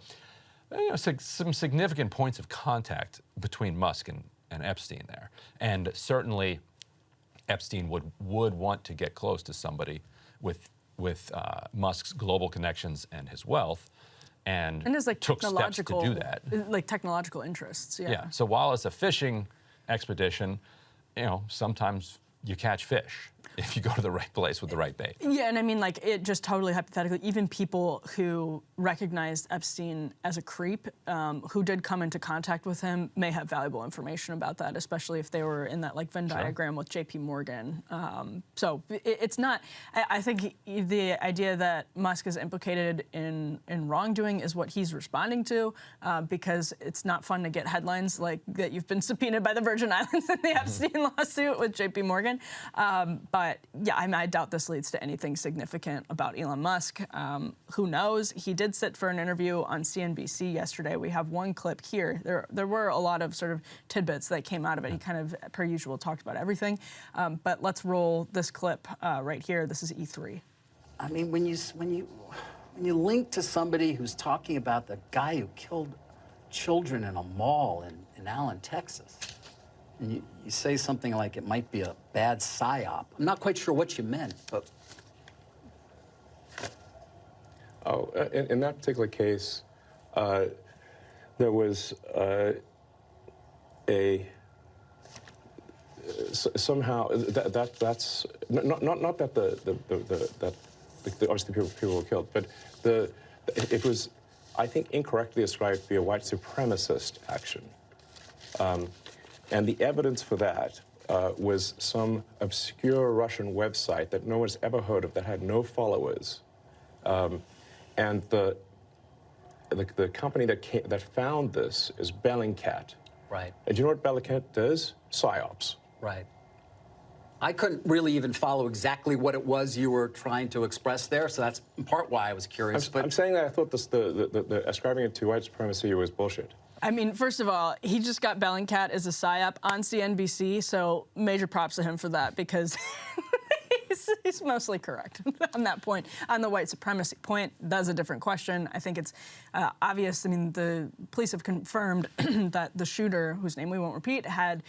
some significant points of contact between Musk and Epstein there. And certainly Epstein would want to get close to somebody with Musk's global connections and his wealth, and his took steps to do that. Like technological interests, yeah. Yeah. So while it's a fishing expedition, sometimes you catch fish if you go to the right place with the right bait. Yeah, and I mean, like, it just totally hypothetically, even people who recognized Epstein as a creep, who did come into contact with him, may have valuable information about that, especially if they were in that, like, Venn diagram with J.P. Morgan. So it's not, I think the idea that Musk is implicated in wrongdoing is what he's responding to, because it's not fun to get headlines like that you've been subpoenaed by the Virgin Islands in the Epstein lawsuit with J.P. Morgan. But yeah, I doubt this leads to anything significant about Elon Musk. Who knows? He did sit for an interview on CNBC yesterday. We have one clip here. There were a lot of sort of tidbits that came out of it. He kind of, per usual, talked about everything. But let's roll this clip right here. This is E3. I mean, when you link to somebody who's talking about the guy who killed children in a mall in Allen, Texas, and you say something like it might be a bad psyop. I'm not quite sure what you meant, but... Oh, in that particular case, there was somehow that's not that the obviously people were killed, but it was, I think, incorrectly ascribed to be a white supremacist action. And the evidence for that was some obscure Russian website that no one's ever heard of, that had no followers. And the company that found this is Bellingcat. Right. And do you know what Bellingcat does? PsyOps. Right. I couldn't really even follow exactly what it was you were trying to express there, so that's in part why I was curious. I'm saying that I thought the ascribing it to white supremacy was bullshit. I mean, first of all, he just got Bellingcat as a psyop on CNBC, so major props to him for that, because he's mostly correct on that point. On the white supremacy point, that's a different question. I think it's obvious. I mean, the police have confirmed that the shooter, whose name we won't repeat, had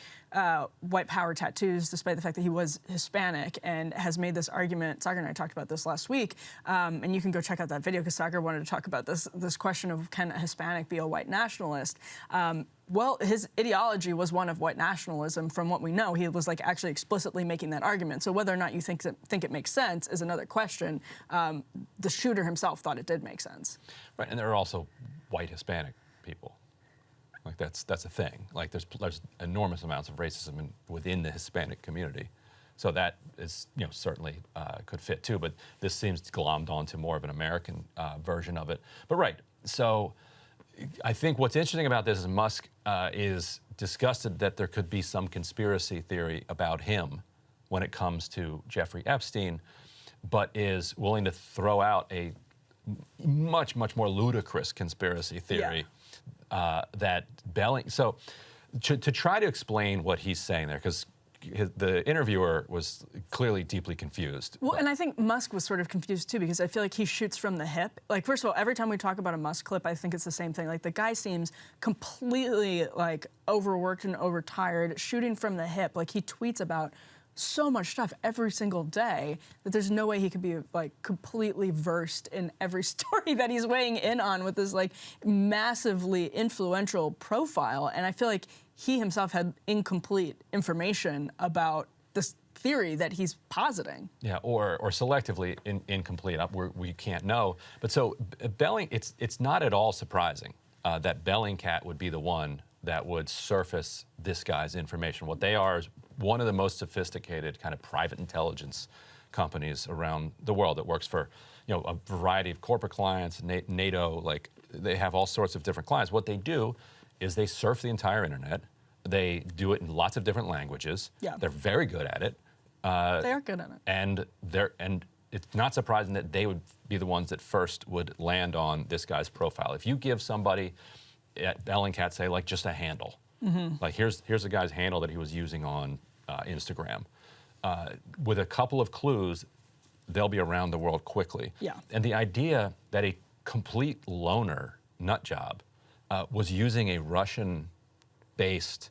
white power tattoos, despite the fact that he was Hispanic, and has made this argument. Sagar and I talked about this last week, and you can go check out that video because Sagar wanted to talk about this question of, can a Hispanic be a white nationalist? Well, his ideology was one of white nationalism. From what we know, he was like actually explicitly making that argument. So whether or not you think it makes sense is another question. The shooter himself thought it did make sense. Right, and there are also white Hispanic people. Like that's a thing. Like there's enormous amounts of racism within the Hispanic community. So that is, certainly could fit too. But this seems glommed onto more of an American version of it. But right, so I think what's interesting about this is Musk is disgusted that there could be some conspiracy theory about him when it comes to Jeffrey Epstein, but is willing to throw out a much, much more ludicrous conspiracy theory that So to try to explain what he's saying there, because the interviewer was clearly deeply confused. Well, and I think Musk was sort of confused too, because I feel like he shoots from the hip. Like, first of all, every time we talk about a Musk clip, I think it's the same thing. Like, the guy seems completely, like, overworked and overtired, shooting from the hip. Like, he tweets about so much stuff every single day that there's no way he could be, like, completely versed in every story that he's weighing in on with this, like, massively influential profile. And I feel like he himself had incomplete information about this theory that he's positing. Yeah, or selectively incomplete. We can't know. But so it's not at all surprising that Bellingcat would be the one that would surface this guy's information. What they are is one of the most sophisticated kind of private intelligence companies around the world that works for, a variety of corporate clients, NATO, like they have all sorts of different clients. What they do is they surf the entire internet. They do it in lots of different languages. Yeah. They're very good at it. They are good at it. And it's not surprising that they would be the ones that first would land on this guy's profile. If you give somebody at Bellingcat, say, like, just a handle, like here's a guy's handle that he was using on Instagram, with a couple of clues, they'll be around the world quickly. Yeah. And the idea that a complete loner nut job was using a Russian-based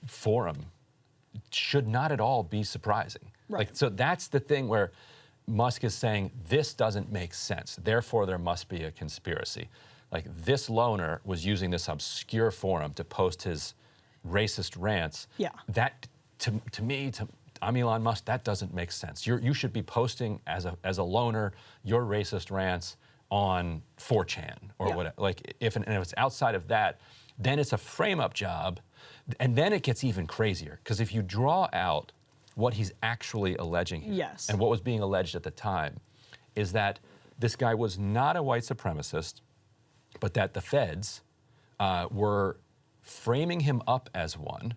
forum should not at all be surprising. Right. Like, so that's the thing where Musk is saying, this doesn't make sense, therefore there must be a conspiracy. Like, this loner was using this obscure forum to post his racist rants. Yeah. That, to me, I'm Elon Musk, that doesn't make sense. You should be posting as a loner your racist rants on 4chan or whatever. Like, if it's outside of that, then it's a frame-up job, and then it gets even crazier. Because if you draw out what he's actually alleging here, Yes. and what was being alleged at the time, is that this guy was not a white supremacist, but that the feds were framing him up as one,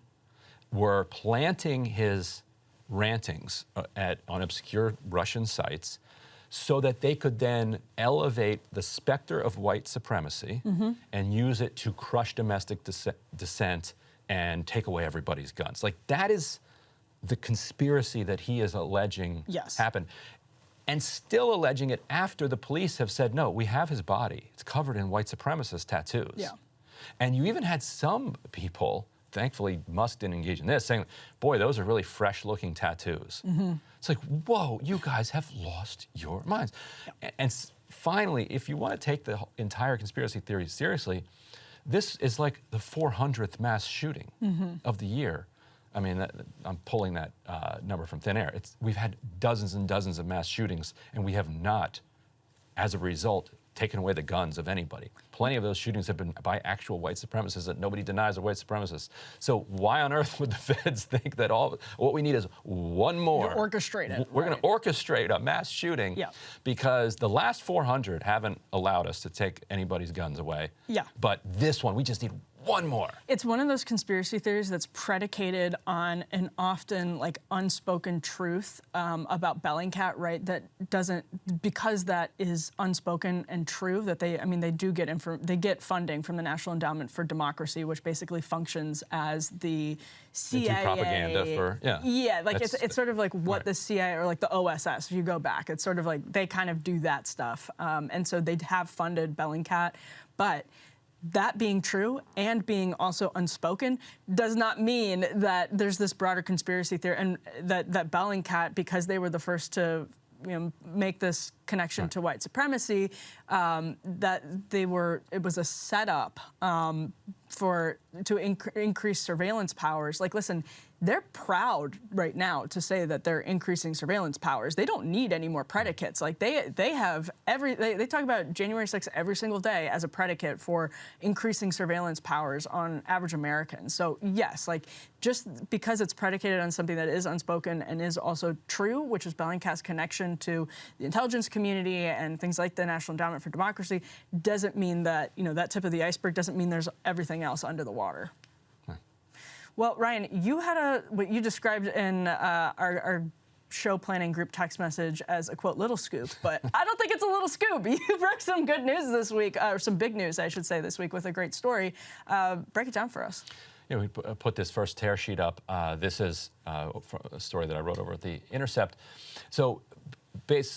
were planting his rantings on obscure Russian sites so that they could then elevate the specter of white supremacy and use it to crush domestic dissent and take away everybody's guns. Like, that is the conspiracy that he is alleging happened. And still alleging it after the police have said, no, we have his body. It's covered in white supremacist tattoos. Yeah. And you even had some people, thankfully Musk didn't engage in this, saying, boy, those are really fresh-looking tattoos. It's like, whoa, you guys have lost your minds. And finally, if you want to take the entire conspiracy theory seriously, this is like the 400th mass shooting of the year. I mean, I'm pulling that number from thin air. We've had dozens and dozens of mass shootings, and we have not, as a result, taken away the guns of anybody. Plenty of those shootings have been by actual white supremacists that nobody denies are white supremacists. So why on earth would the feds think that what we need is one more? You orchestrate it. We're going to orchestrate a mass shooting because the last 400 haven't allowed us to take anybody's guns away. Yeah. But this one, we just need one more. It's one of those conspiracy theories that's predicated on an often like unspoken truth about Bellingcat, right? That doesn't, because that is unspoken and true, that they do get they get funding from the National Endowment for Democracy, which basically functions as the CIA. They do propaganda for, Yeah, like it's sort of like what the CIA, or like the OSS, if you go back, it's sort of like they kind of do that stuff. And so they have funded Bellingcat, but that being true and being also unspoken does not mean that there's this broader conspiracy theory, and that Bellingcat, because they were the first to make this connection to white supremacy, that it was a setup to increase surveillance powers. Like, listen, they're proud right now to say that they're increasing surveillance powers. They don't need any more predicates. Like, they have they talk about January 6th every single day as a predicate for increasing surveillance powers on average Americans. So yes, like, just because it's predicated on something that is unspoken and is also true, which is Bellingcat's connection to the intelligence community and things like the National Endowment for Democracy, doesn't mean that, that tip of the iceberg doesn't mean there's everything else under the water. Well, Ryan, you had what you described in our show planning group text message as a, quote, little scoop, but I don't think it's a little scoop. You broke some good news this week, or some big news, I should say, this week with a great story. Break it down for us. Yeah, we put this first tear sheet up. This is a story that I wrote over at The Intercept. So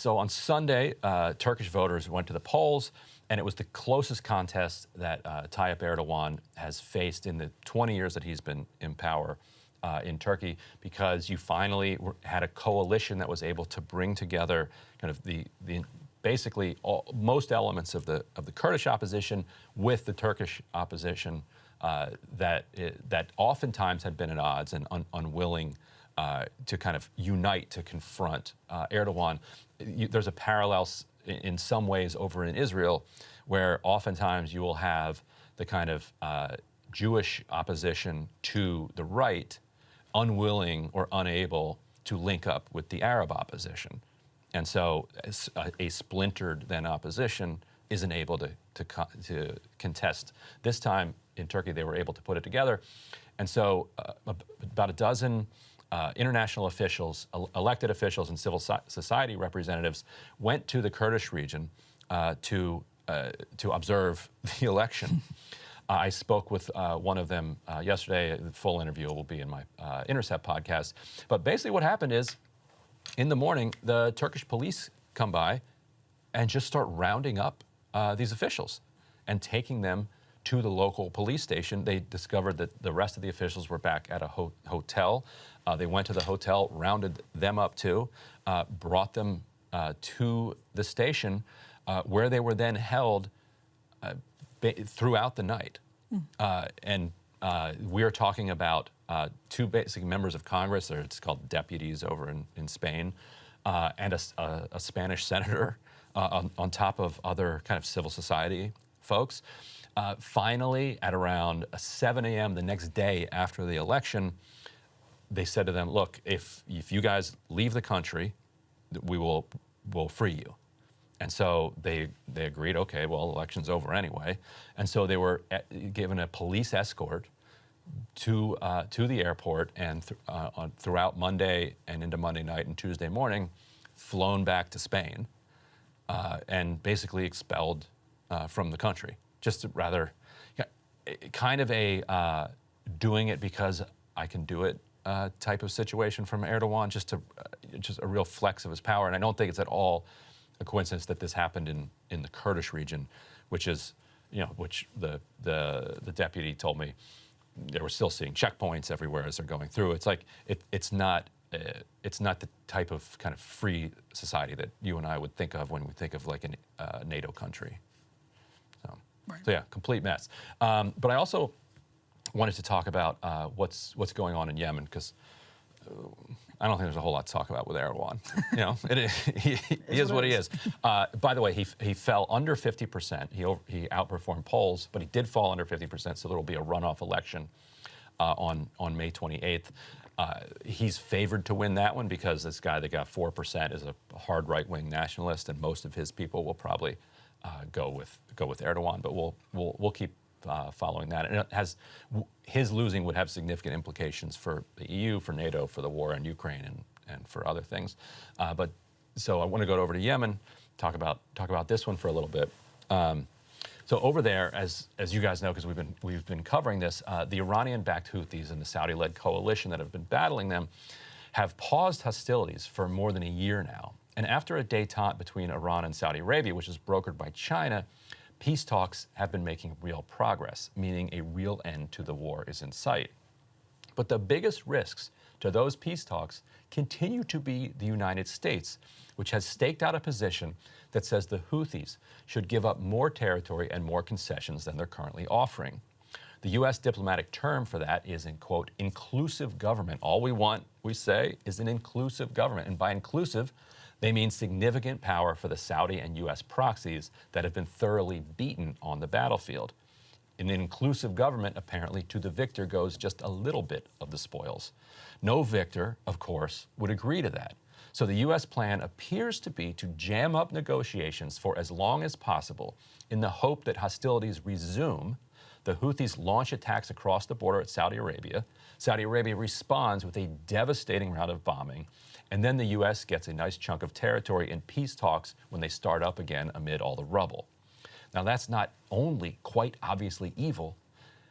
on Sunday, Turkish voters went to the polls, and it was the closest contest that Tayyip Erdogan has faced in the 20 years that he's been in power in Turkey, because you finally had a coalition that was able to bring together kind of basically most elements of the Kurdish opposition with the Turkish opposition that oftentimes had been at odds and unwilling to kind of unite to confront Erdogan. There's a parallel in some ways over in Israel, where oftentimes you will have the kind of Jewish opposition to the right unwilling or unable to link up with the Arab opposition. And so a splintered then opposition isn't able to to contest. This time in Turkey, they were able to put it together. And so about a dozen international officials, elected officials and civil society representatives went to the Kurdish region to observe the election. I spoke with one of them yesterday. The full interview will be in my Intercept podcast. But basically what happened is, in the morning, the Turkish police come by and just start rounding up these officials and taking them to the local police station. They discovered that the rest of the officials were back at a hotel. They went to the hotel, rounded them up too, brought them to the station, where they were then held throughout the night. And we are talking about two basic members of Congress, or it's called deputies over in Spain, and a Spanish senator on top of other kind of civil society folks. Finally, at around 7 a.m. the next day after the election, they said to them, look, if you guys leave the country, we'll free you. And so they agreed, okay, well, election's over anyway. And so they were given a police escort to the airport, and throughout Monday and into Monday night and Tuesday morning, flown back to Spain and basically expelled from the country. Just rather kind of a doing it because I can do it type of situation from Erdogan, just a real flex of his power. And I don't think it's at all a coincidence that this happened in the Kurdish region, which is, which the deputy told me they were still seeing checkpoints everywhere as they're going through. It's like it's not the type of kind of free society that you and I would think of when we think of like a NATO country. So yeah, complete mess. But I also wanted to talk about what's going on in Yemen, because I don't think there's a whole lot to talk about with Erdogan. He is what he is. By the way, he fell under 50%. He outperformed polls, but he did fall under 50%. So there will be a runoff election on May 28th. He's favored to win that one because this guy that got 4% is a hard right-wing nationalist, and most of his people will probably go with Erdogan. But we'll keep following that. And his losing would have significant implications for the EU, for NATO, for the war in Ukraine, and for other things. But so I want to go over to Yemen, talk about this one for a little bit. So over there, as you guys know, because we've been covering this, the Iranian-backed Houthis and the Saudi-led coalition that have been battling them have paused hostilities for more than a year now. And after a détente between Iran and Saudi Arabia, which is brokered by China, peace talks have been making real progress, meaning a real end to the war is in sight. But the biggest risks to those peace talks continue to be the United States, which has staked out a position that says the Houthis should give up more territory and more concessions than they're currently offering. The U.S. diplomatic term for that is, in quote, inclusive government. All we want, we say, is an inclusive government. And by inclusive, they mean significant power for the Saudi and U.S. proxies that have been thoroughly beaten on the battlefield. In an inclusive government, apparently, to the victor goes just a little bit of the spoils. No victor, of course, would agree to that. So the U.S. plan appears to be to jam up negotiations for as long as possible in the hope that hostilities resume. The Houthis launch attacks across the border at Saudi Arabia. Saudi Arabia responds with a devastating round of bombing. And then the U.S. gets a nice chunk of territory in peace talks when they start up again amid all the rubble. Now, that's not only quite obviously evil,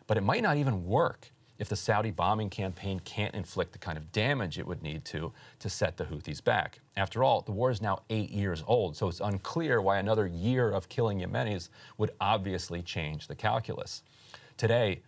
but it might not even work if the Saudi bombing campaign can't inflict the kind of damage it would need to set the Houthis back. After all, the war is now 8 years old, so it's unclear why another year of killing Yemenis would obviously change the calculus. Today,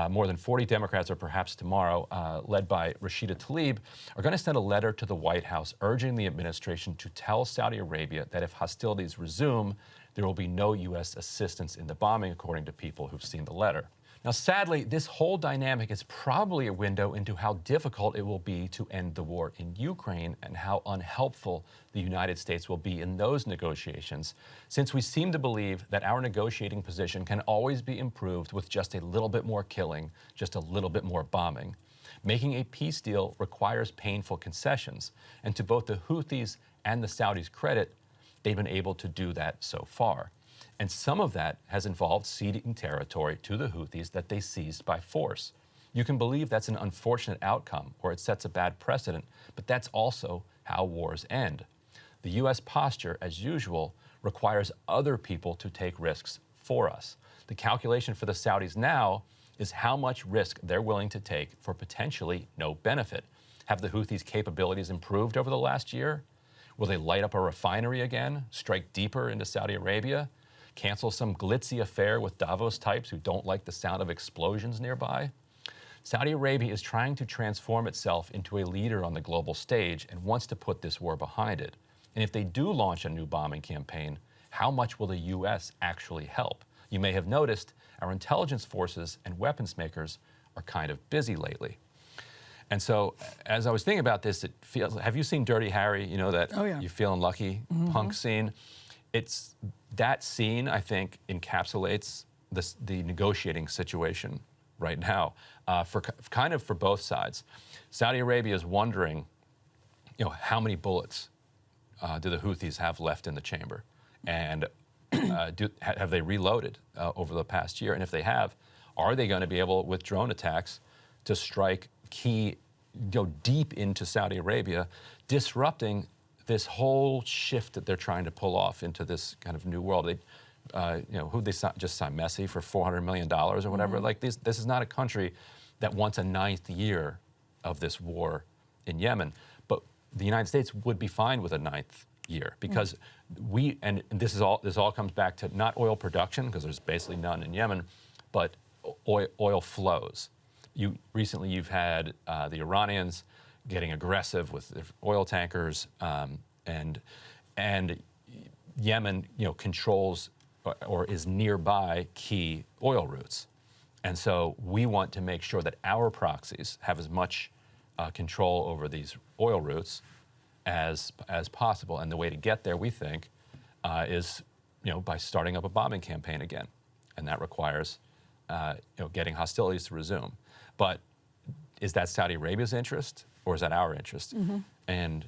more than 40 Democrats, or perhaps tomorrow, led by Rashida Tlaib, are going to send a letter to the White House urging the administration to tell Saudi Arabia that if hostilities resume, there will be no U.S. assistance in the bombing, according to people who've seen the letter. Now, sadly, this whole dynamic is probably a window into how difficult it will be to end the war in Ukraine and how unhelpful the United States will be in those negotiations, since we seem to believe that our negotiating position can always be improved with just a little bit more killing, just a little bit more bombing. Making a peace deal requires painful concessions, and to both the Houthis and the Saudis' credit, they've been able to do that so far. And some of that has involved ceding territory to the Houthis that they seized by force. You can believe that's an unfortunate outcome, or it sets a bad precedent, but that's also how wars end. The U.S. posture, as usual, requires other people to take risks for us. The calculation for the Saudis now is how much risk they're willing to take for potentially no benefit. Have the Houthis' capabilities improved over the last year? Will they light up a refinery again, strike deeper into Saudi Arabia, cancel some glitzy affair with Davos types who don't like the sound of explosions nearby? Saudi Arabia is trying to transform itself into a leader on the global stage and wants to put this war behind it. And if they do launch a new bombing campaign, how much will the U.S. actually help? You may have noticed our intelligence forces and weapons makers are kind of busy lately. And so, as I was thinking about this, it feels. Have you seen Dirty Harry? You know that You Feeling Lucky punk scene. It's that scene. I think encapsulates the negotiating situation right now for both sides. Saudi Arabia is wondering, how many bullets do the Houthis have left in the chamber, and have they reloaded over the past year? And if they have, are they going to be able, with drone attacks, to strike key, deep into Saudi Arabia, disrupting this whole shift that they're trying to pull off into this kind of new world? Who they just signed Messi for $400 million or whatever. Like this is not a country that wants a 9th year of this war in Yemen, but the United States would be fine with a 9th year because and this all comes back to not oil production, because there's basically none in Yemen, but oil flows. Recently you've had the Iranians getting aggressive with their oil tankers, and Yemen, controls or is nearby key oil routes. And so we want to make sure that our proxies have as much control over these oil routes as possible. And the way to get there, we think, is by starting up a bombing campaign again. And that requires getting hostilities to resume. But is that Saudi Arabia's interest, or is that our interest? And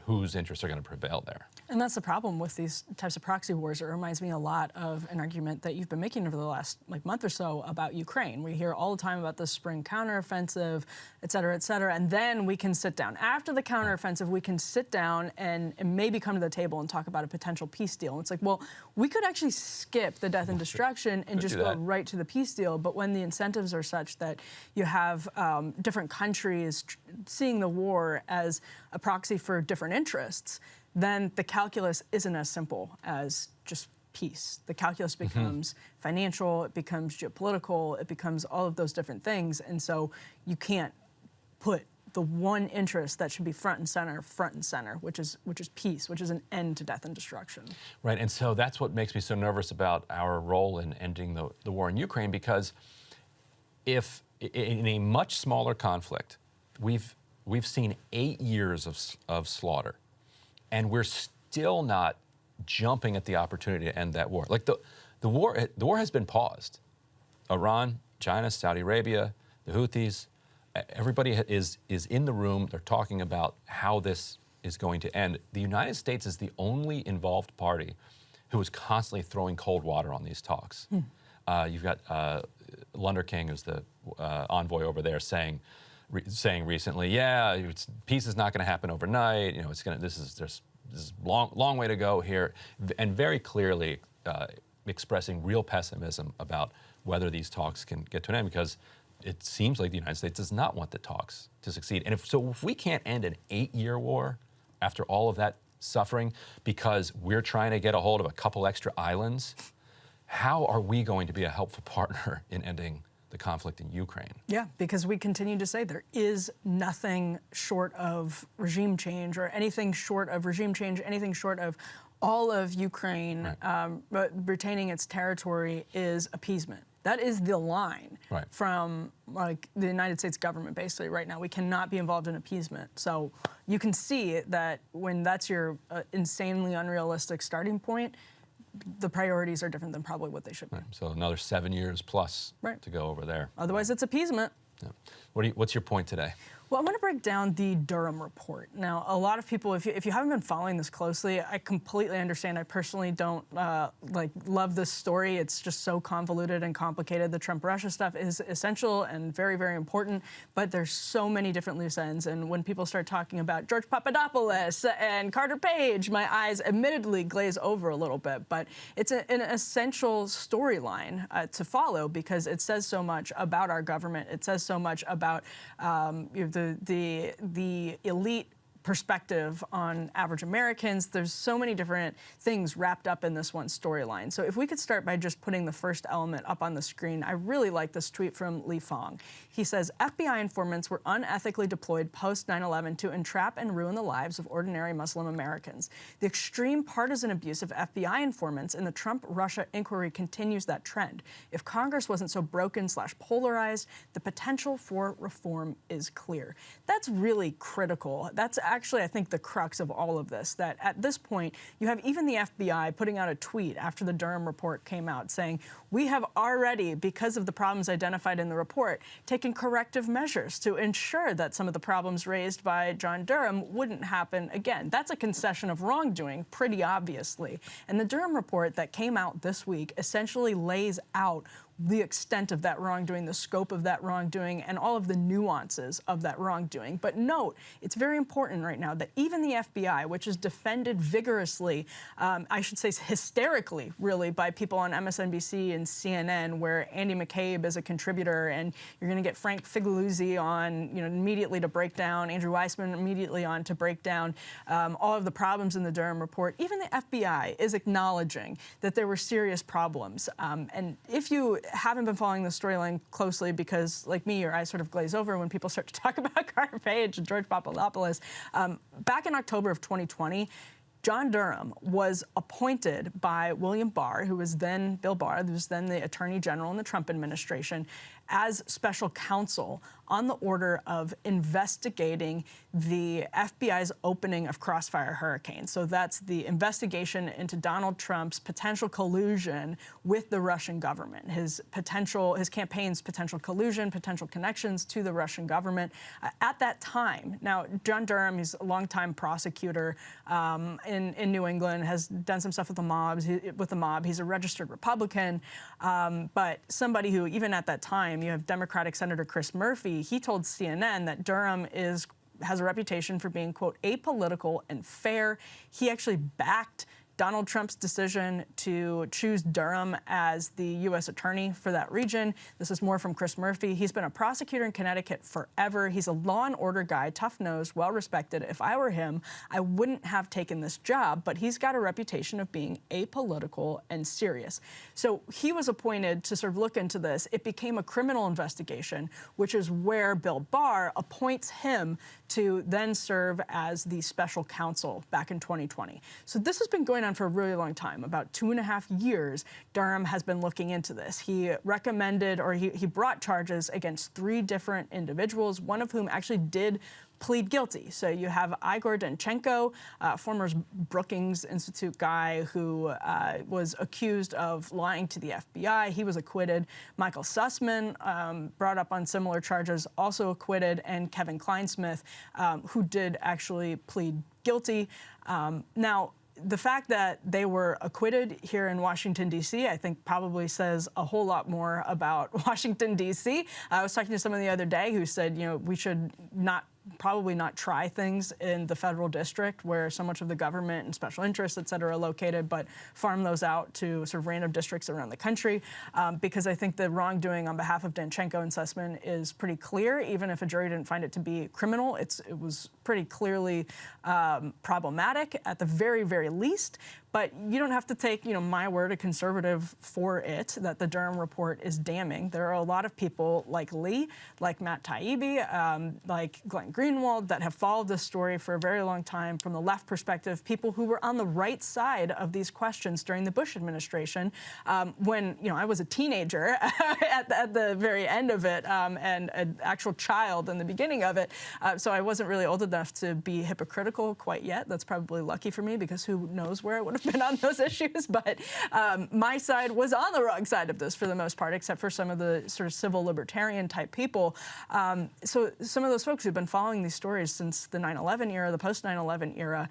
whose interests are going to prevail there? And that's the problem with these types of proxy wars. It reminds me a lot of an argument that you've been making over the last month or so about Ukraine. We hear all the time about the spring counteroffensive, et cetera, and then we can sit down. After the counteroffensive, we can sit down and maybe come to the table and talk about a potential peace deal. And it's like, well, we could actually skip the death and destruction and just go right to the peace deal. But when the incentives are such that you have different countries seeing the war as a proxy for different interests, then the calculus isn't as simple as just peace. The calculus becomes financial, it becomes geopolitical, it becomes all of those different things. And so you can't put the one interest that should be front and center, which is peace, which is an end to death and destruction. Right, and so that's what makes me so nervous about our role in ending the war in Ukraine, because if in a much smaller conflict, we've seen 8 years of slaughter, and we're still not jumping at the opportunity to end that war. Like the war has been paused. Iran, China, Saudi Arabia, the Houthis, everybody is in the room. They're talking about how this is going to end. The United States is the only involved party who is constantly throwing cold water on these talks. You've got Lunderking, who's the envoy over there, saying recently, peace is not going to happen overnight. This is long way to go here, and very clearly expressing real pessimism about whether these talks can get to an end, because it seems like the United States does not want the talks to succeed. And if we can't end an 8-year war after all of that suffering because we're trying to get a hold of a couple extra islands, how are we going to be a helpful partner in ending the conflict in Ukraine? Yeah, because we continue to say there is nothing short of regime change, or anything short of regime change, anything short of all of Ukraine retaining its territory is appeasement. That is the line from the United States government basically right now. We cannot be involved in appeasement. So you can see that when that's your insanely unrealistic starting point, the priorities are different than probably what they should be. So another 7 years plus to go over there. Otherwise, it's appeasement. Yeah. What's your point today? Well, I'm going to break down the Durham report. Now, a lot of people, if you haven't been following this closely, I completely understand. I personally don't love this story. It's just so convoluted and complicated. The Trump-Russia stuff is essential and very, very important, but there's so many different loose ends. And when people start talking about George Papadopoulos and Carter Page, my eyes admittedly glaze over a little bit. But it's an essential storyline to follow because it says so much about our government. It says so much about the elite perspective on average Americans. There's so many different things wrapped up in this one storyline. So if we could start by just putting the first element up on the screen, I really like this tweet from Li Fong. He says, FBI informants were unethically deployed post 9/11 to entrap and ruin the lives of ordinary Muslim Americans. The extreme partisan abuse of FBI informants in the Trump-Russia inquiry continues that trend. If Congress wasn't so broken/polarized, the potential for reform is clear. That's really critical. That's actually, I think, the crux of all of this, that at this point, you have even the FBI putting out a tweet after the Durham report came out saying, we have already, because of the problems identified in the report, taken corrective measures to ensure that some of the problems raised by John Durham wouldn't happen again. That's a concession of wrongdoing, pretty obviously. And the Durham report that came out this week essentially lays out the extent of that wrongdoing, the scope of that wrongdoing, and all of the nuances of that wrongdoing. But note, it's very important right now that even the FBI, which is defended vigorously, I should say hysterically, really, by people on MSNBC and CNN, where Andy McCabe is a contributor, and you're going to get Frank Figliuzzi on, immediately to break down, Andrew Weissman immediately on to break down all of the problems in the Durham report. Even the FBI is acknowledging that there were serious problems. And if you haven't been following the storyline closely because, like me, your eyes sort of glaze over when people start to talk about Carter Page and George Papadopoulos. Back in October of 2020, John Durham was appointed by William Barr, who was then Bill Barr, who was then the Attorney General in the Trump administration, as special counsel on the order of investigating the FBI's opening of Crossfire Hurricane. So that's the investigation into Donald Trump's potential collusion with the Russian government, his campaign's potential collusion, potential connections to the Russian government. At that time, now, John Durham, he's a longtime prosecutor in New England, has done some stuff with the mob. He's a registered Republican, but somebody who, even at that time, you have Democratic Senator Chris Murphy. He told CNN that Durham has a reputation for being, quote, apolitical and fair. He actually backed Donald Trump's decision to choose Durham as the U.S. attorney for that region. This is more from Chris Murphy. He's been a prosecutor in Connecticut forever. He's a law and order guy, tough-nosed, well-respected. If I were him, I wouldn't have taken this job, but he's got a reputation of being apolitical and serious. So he was appointed to sort of look into this. It became a criminal investigation, which is where Bill Barr appoints him to then serve as the special counsel back in 2020. So this has been going on for a really long time. About 2.5 years, Durham has been looking into this. He recommended, or he brought charges against 3 different individuals, one of whom actually did plead guilty. So you have Igor Danchenko, former Brookings Institute guy who was accused of lying to the FBI. He was acquitted. Michael Sussman, brought up on similar charges, also acquitted, and Kevin Kleinsmith, who did actually plead guilty. Now, the fact that they were acquitted here in Washington, D.C., I think probably says a whole lot more about Washington, D.C. I was talking to someone the other day who said, we should probably not try things in the federal district where so much of the government and special interests, et cetera, are located, but farm those out to sort of random districts around the country, because I think the wrongdoing on behalf of Danchenko and Sussman is pretty clear. Even if a jury didn't find it to be criminal, it was pretty clearly problematic at the very, very least. But you don't have to take, my word, a conservative for it, that the Durham report is damning. There are a lot of people like Lee, like Matt Taibbi, like Glenn Greenwald, that have followed this story for a very long time from the left perspective, people who were on the right side of these questions during the Bush administration when, I was a teenager at the very end of it and an actual child in the beginning of it. So I wasn't really old enough to be hypocritical quite yet. That's probably lucky for me because who knows where it would have been on those issues, but my side was on the wrong side of this for the most part, except for some of the sort of civil libertarian type people. So some of those folks who've been following these stories since the 9/11 era, the post 9/11 era,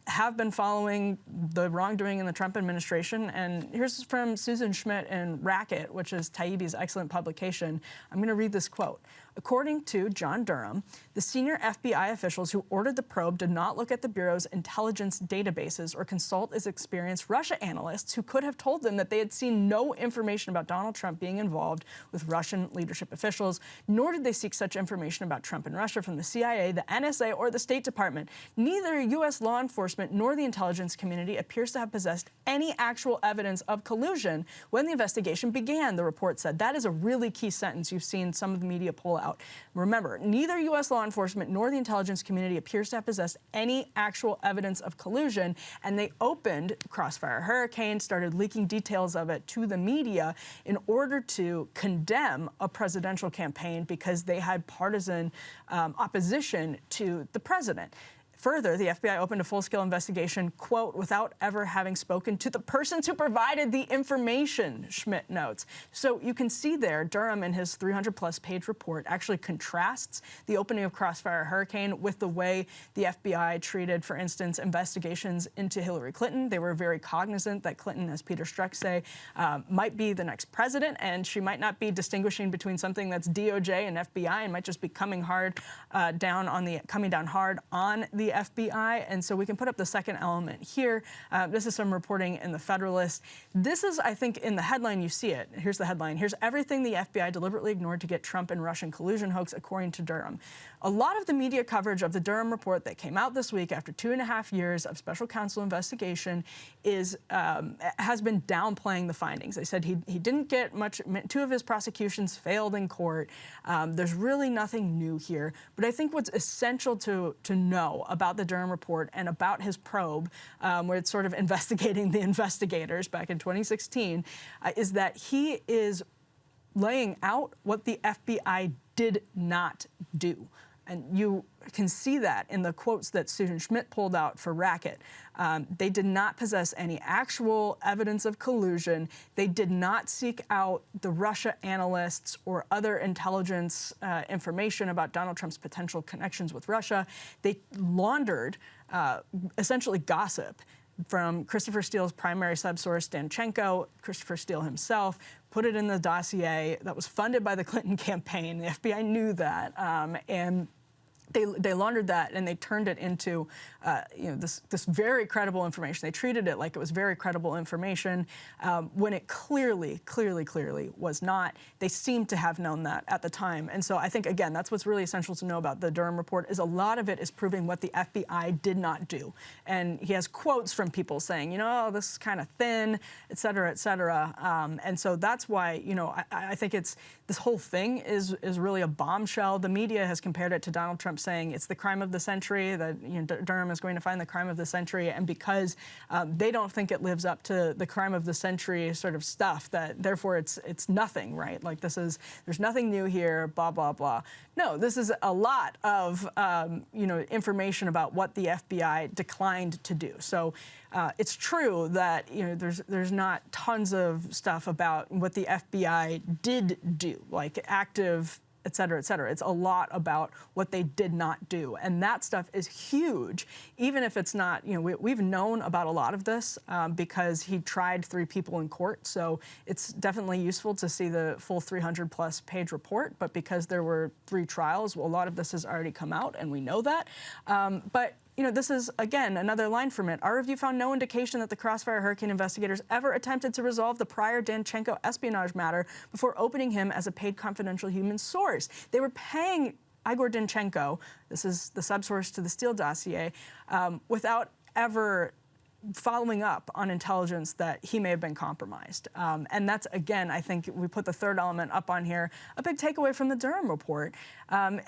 have been following the wrongdoing in the Trump administration. And here's from Susan Schmidt in Racket, which is Taibbi's excellent publication. I'm going to read this quote. According to John Durham, the senior FBI officials who ordered the probe did not look at the Bureau's intelligence databases or consult as experienced Russia analysts who could have told them that they had seen no information about Donald Trump being involved with Russian leadership officials, nor did they seek such information about Trump and Russia from the CIA, the NSA, or the State Department. Neither U.S. law enforcement nor the intelligence community appears to have possessed any actual evidence of collusion when the investigation began, the report said. That is a really key sentence you've seen some of the media pull out. Remember, neither U.S. law enforcement nor the intelligence community appears to have possessed any actual evidence of collusion, and they opened Crossfire Hurricane, started leaking details of it to the media in order to condemn a presidential campaign because they had partisan opposition to the president. Further, the FBI opened a full-scale investigation, quote, without ever having spoken to the persons who provided the information, Schmidt notes. So you can see there, Durham in his 300-plus page report actually contrasts the opening of Crossfire Hurricane with the way the FBI treated, for instance, investigations into Hillary Clinton. They were very cognizant that Clinton, as Peter Strzok say, might be the next president, and she might not be distinguishing between something that's DOJ and FBI and might just be coming down hard on the FBI. And so we can put up the second element here. This is some reporting in the Federalist. This is, I think, in the headline, you see it. Here's the headline. Here's everything the FBI deliberately ignored to get Trump and Russian collusion hoax, according to Durham. A lot of the media coverage of the Durham report that came out this week after 2.5 years of special counsel investigation has been downplaying the findings. They said he didn't get much. 2 of his prosecutions failed in court. There's really nothing new here. But I think what's essential to know about the Durham report and about his probe, where it's sort of investigating the investigators back in 2016, is that he is laying out what the FBI did not do. And you can see that in the quotes that Susan Schmidt pulled out for Racket. They did not possess any actual evidence of collusion. They did not seek out the Russia analysts or other intelligence information about Donald Trump's potential connections with Russia. They laundered essentially gossip from Christopher Steele's primary subsource, Danchenko, Christopher Steele himself, put it in the dossier that was funded by the Clinton campaign. The FBI knew that, and they laundered that and they turned it into this very credible information. They treated it like it was very credible information when it clearly was not. They seemed to have known that at the time. And so I think, again, that's what's really essential to know about the Durham report is a lot of it is proving what the FBI did not do. And he has quotes from people saying, oh, this is kind of thin, et cetera, et cetera. And so that's why, I think this whole thing is really a bombshell. The media has compared it to Donald Trump saying it's the crime of the century, that Durham is going to find the crime of the century, and because they don't think it lives up to the crime of the century sort of stuff, that therefore it's nothing, right? Like there's nothing new here, blah, blah, blah. No, this is a lot of information about what the FBI declined to do. So it's true that there's not tons of stuff about what the FBI did do, like active, et cetera, et cetera. It's a lot about what they did not do. And that stuff is huge, even if it's not, we've known about a lot of this because he tried 3 people in court. So it's definitely useful to see the full 300-plus page report. But because there were 3 trials, a lot of this has already come out, and we know that. But this is, again, another line from it. Our review found no indication that the Crossfire Hurricane investigators ever attempted to resolve the prior Danchenko espionage matter before opening him as a paid confidential human source. They were paying Igor Danchenko, this is the subsource to the Steele dossier, without ever following up on intelligence that he may have been compromised. And that's, again, I think we put the third element up on here. A big takeaway from the Durham report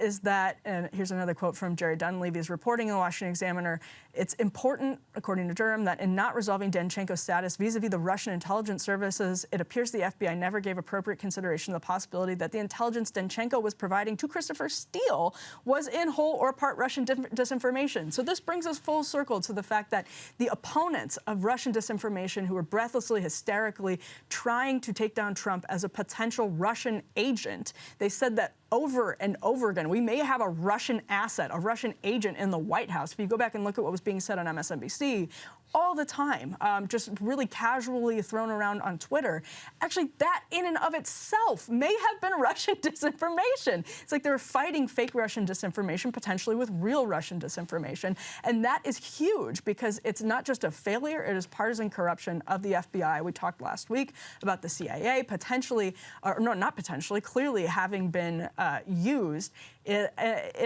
is that, and here's another quote from Jerry Dunleavy's reporting in the Washington Examiner, it's important, according to Durham, that in not resolving Danchenko's status vis-a-vis the Russian intelligence services, it appears the FBI never gave appropriate consideration to the possibility that the intelligence Danchenko was providing to Christopher Steele was in whole or part Russian disinformation. So this brings us full circle to the fact that the opponent proponents of Russian disinformation who are breathlessly, hysterically trying to take down Trump as a potential Russian agent. They said that over and over again. We may have a Russian asset, a Russian agent in the White House. If you go back and look at what was being said on MSNBC all the time, just really casually thrown around on Twitter, actually that in and of itself may have been Russian disinformation. It's like they were fighting fake Russian disinformation potentially with real Russian disinformation. And that is huge because it's not just a failure, it is partisan corruption of the FBI. We talked last week about the CIA potentially, or no, not potentially, clearly having been used in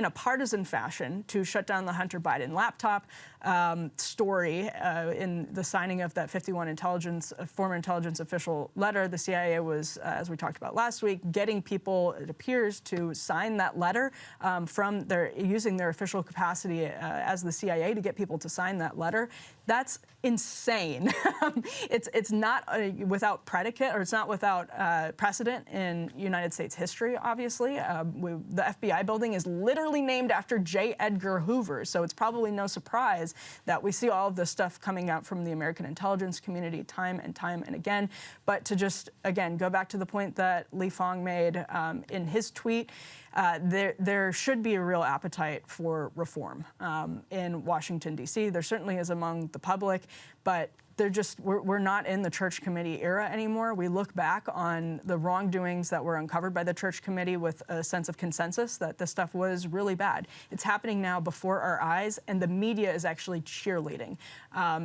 a partisan fashion to shut down the Hunter Biden laptop story in the signing of that 51 former intelligence official letter. The CIA was, as we talked about last week, getting people, it appears, to sign that letter from using their official capacity as the CIA to get people to sign that letter. That's insane. It's not without predicate, or it's not without precedent in United States history, obviously. The FBI building is literally named after J. Edgar Hoover, so it's probably no surprise that we see all of this stuff coming out from the American intelligence community time and again. But to just, again, go back to the point that Li Fong made in his tweet, there should be a real appetite for reform in Washington, D.C. There certainly is among the public, but we're not in the church committee era anymore. We look back on the wrongdoings that were uncovered by the church committee with a sense of consensus that this stuff was really bad. It's happening now before our eyes, and the media is actually cheerleading.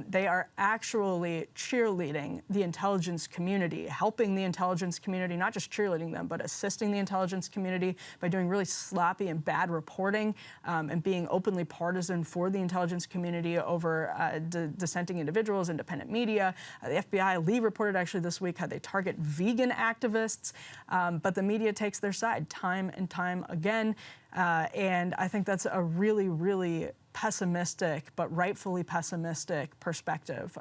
They are actually cheerleading the intelligence community, helping the intelligence community, not just cheerleading them, but assisting the intelligence community by doing really sloppy and bad reporting and being openly partisan for the intelligence community over dissenting individuals, independent media. The FBI, Lee reported actually this week how they target vegan activists, but the media takes their side time and time again. And I think that's a really, really pessimistic, but rightfully pessimistic perspective.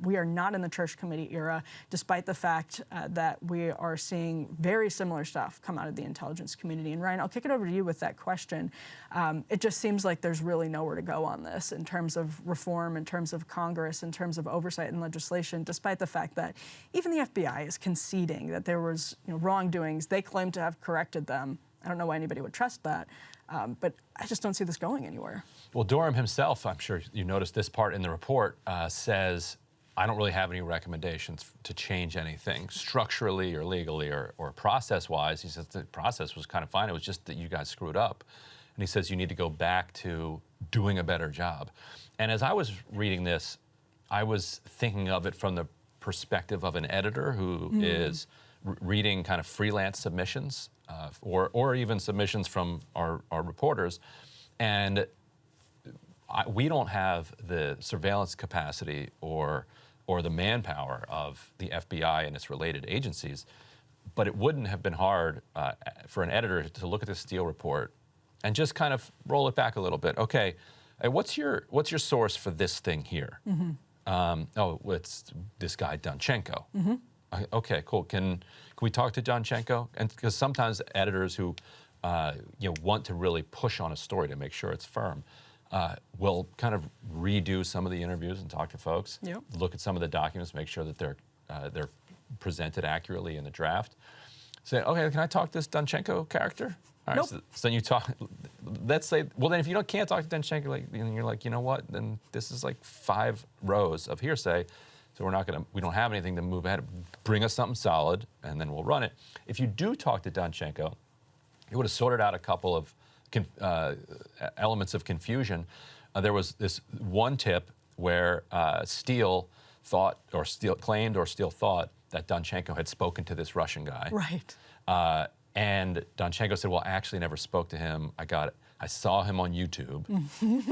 We are not in the church committee era, despite the fact that we are seeing very similar stuff come out of the intelligence community. And Ryan, I'll kick it over to you with that question. It just seems like there's really nowhere to go on this in terms of reform, in terms of Congress, in terms of oversight and legislation, despite the fact that even the FBI is conceding that there was wrongdoings. They claim to have corrected them. I don't know why anybody would trust that, but I just don't see this going anywhere. Well, Durham himself, I'm sure you noticed this part in the report, says, I don't really have any recommendations to change anything structurally or legally or process-wise. He says the process was kind of fine. It was just that you guys screwed up. And he says you need to go back to doing a better job. And as I was reading this, I was thinking of it from the perspective of an editor who is reading kind of freelance submissions or even submissions from our reporters. And we don't have the surveillance capacity or the manpower of the FBI and its related agencies, but it wouldn't have been hard for an editor to look at this Steele report and just kind of roll it back a little bit. Okay, what's your source for this thing here? It's this guy Danchenko. Okay, cool. Can we talk to Danchenko? And because sometimes editors who want to really push on a story to make sure it's firm will kind of redo some of the interviews and talk to folks. Look at some of the documents, make sure that they're presented accurately in the draft. Say, okay, can I talk to this Danchenko character? All right, so then you talk. Let's say, well, then if you can't talk to Danchenko, you're like, you know what? Then this is like 5 rows of hearsay. So we don't have anything to move ahead. Bring us something solid, and then we'll run it. If you do talk to Danchenko, you would have sorted out a couple of elements of confusion. There was this one tip where Steele thought that Danchenko had spoken to this Russian guy. Right. And Danchenko said, well, I actually never spoke to him. I saw him on YouTube,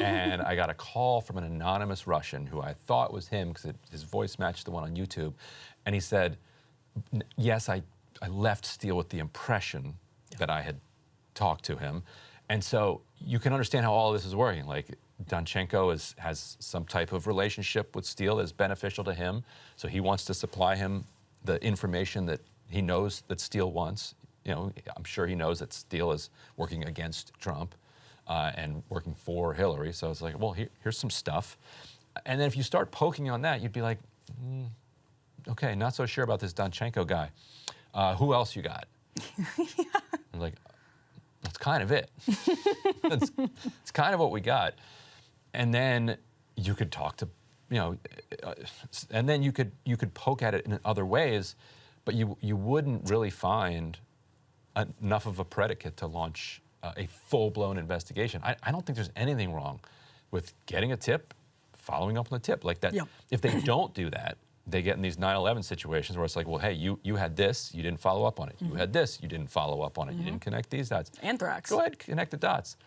and I got a call from an anonymous Russian who I thought was him because his voice matched the one on YouTube. And he said, yes, I left Steele with the impression that I had talked to him. And so you can understand how all of this is working. Like, Danchenko has some type of relationship with Steele that's beneficial to him, so he wants to supply him the information that he knows that Steele wants. I'm sure he knows that Steele is working against Trump and working for Hillary. So it's like, well, here's some stuff. And then if you start poking on that, you'd be like, okay, not so sure about this Danchenko guy. Who else you got? I'm like, that's kind of it. it's kind of what we got. And then you could talk to, and then you could poke at it in other ways, but you wouldn't really find enough of a predicate to launch a full-blown investigation. I don't think there's anything wrong with getting a tip, following up on the tip like that. Yep. If they don't do that, they get in these 9/11 situations where it's like, well, hey, you had this, you didn't follow up on it. You had this, you didn't follow up on it. You didn't connect these dots. Anthrax. Go ahead, connect the dots.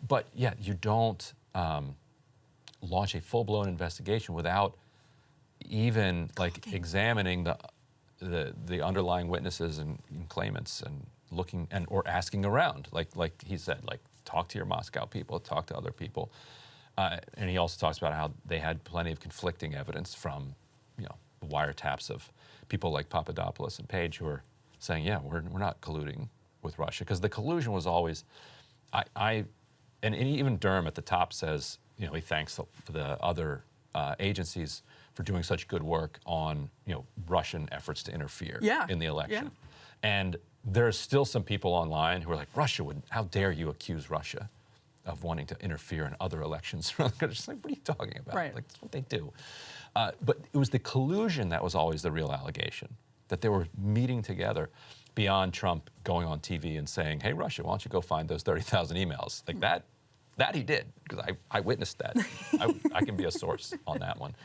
But yeah, you don't launch a full-blown investigation without even like examining the underlying witnesses and claimants and looking or asking around, like he said, like talk to your Moscow people, talk to other people. And he also talks about how they had plenty of conflicting evidence from, the wiretaps of people like Papadopoulos and Page who are saying, yeah, we're not colluding with Russia. Because the collusion was always, and even Durham at the top says, he thanks the other agencies for doing such good work on, Russian efforts to interfere in the election. Yeah. And there's still some people online who are like, how dare you accuse Russia of wanting to interfere in other elections? Just like, what are you talking about? Right. Like, that's what they do. But it was the collusion that was always the real allegation, that they were meeting together beyond Trump going on TV and saying, hey, Russia, why don't you go find those 30,000 emails? Like that he did, because I witnessed that. I can be a source on that one.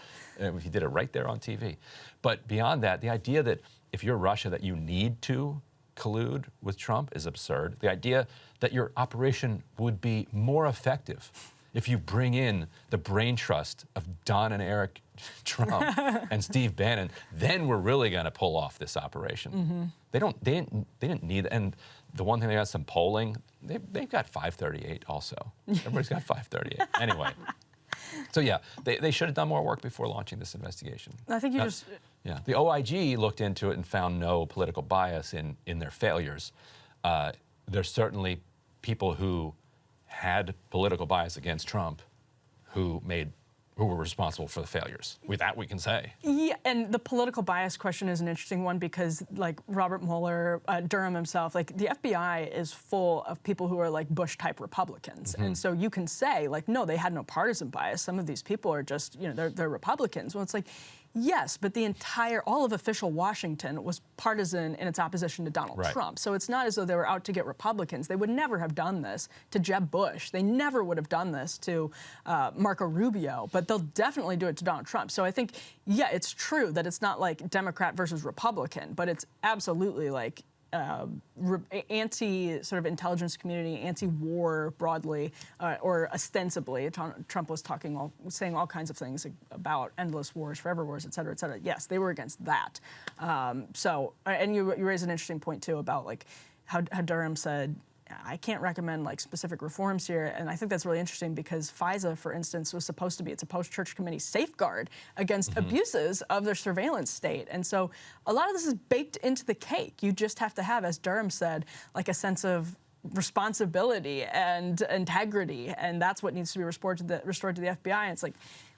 He did it right there on TV. But beyond that, the idea that if you're Russia that you need to collude with Trump is absurd. The idea that your operation would be more effective if you bring in the brain trust of Don and Eric Trump and Steve Bannon, then we're really going to pull off this operation. They didn't need, and the one thing they got some polling, they've got 538 also. Everybody's got 538. Anyway. So yeah, they should have done more work before launching this investigation. I think you the OIG looked into it and found no political bias in their failures. There's certainly people who had political bias against Trump who were responsible for the failures. With that, we can say. Yeah, and the political bias question is an interesting one because, like Robert Mueller, Durham himself, like the FBI is full of people who are like Bush-type Republicans, and so you can say like, no, they had no partisan bias. Some of these people are just, they're Republicans. Well, it's like, yes, but all of official Washington was partisan in its opposition to Donald Trump. So it's not as though they were out to get Republicans. They would never have done this to Jeb Bush. They never would have done this to Marco Rubio, but they'll definitely do it to Donald Trump. So I think, yeah, it's true that it's not like Democrat versus Republican, but it's absolutely like anti sort of intelligence community, anti-war broadly, or ostensibly. Trump was saying all kinds of things about endless wars, forever wars, et cetera, et cetera. Yes, they were against that. And you raise an interesting point too about like how Durham said, I can't recommend like specific reforms here, and I think that's really interesting because FISA, for instance, was supposed to be, it's a post-church committee safeguard against abuses of their surveillance state, and so a lot of this is baked into the cake. You just have to have, as Durham said, like a sense of responsibility and integrity, and that's what needs to be restored to the FBI. And it's like,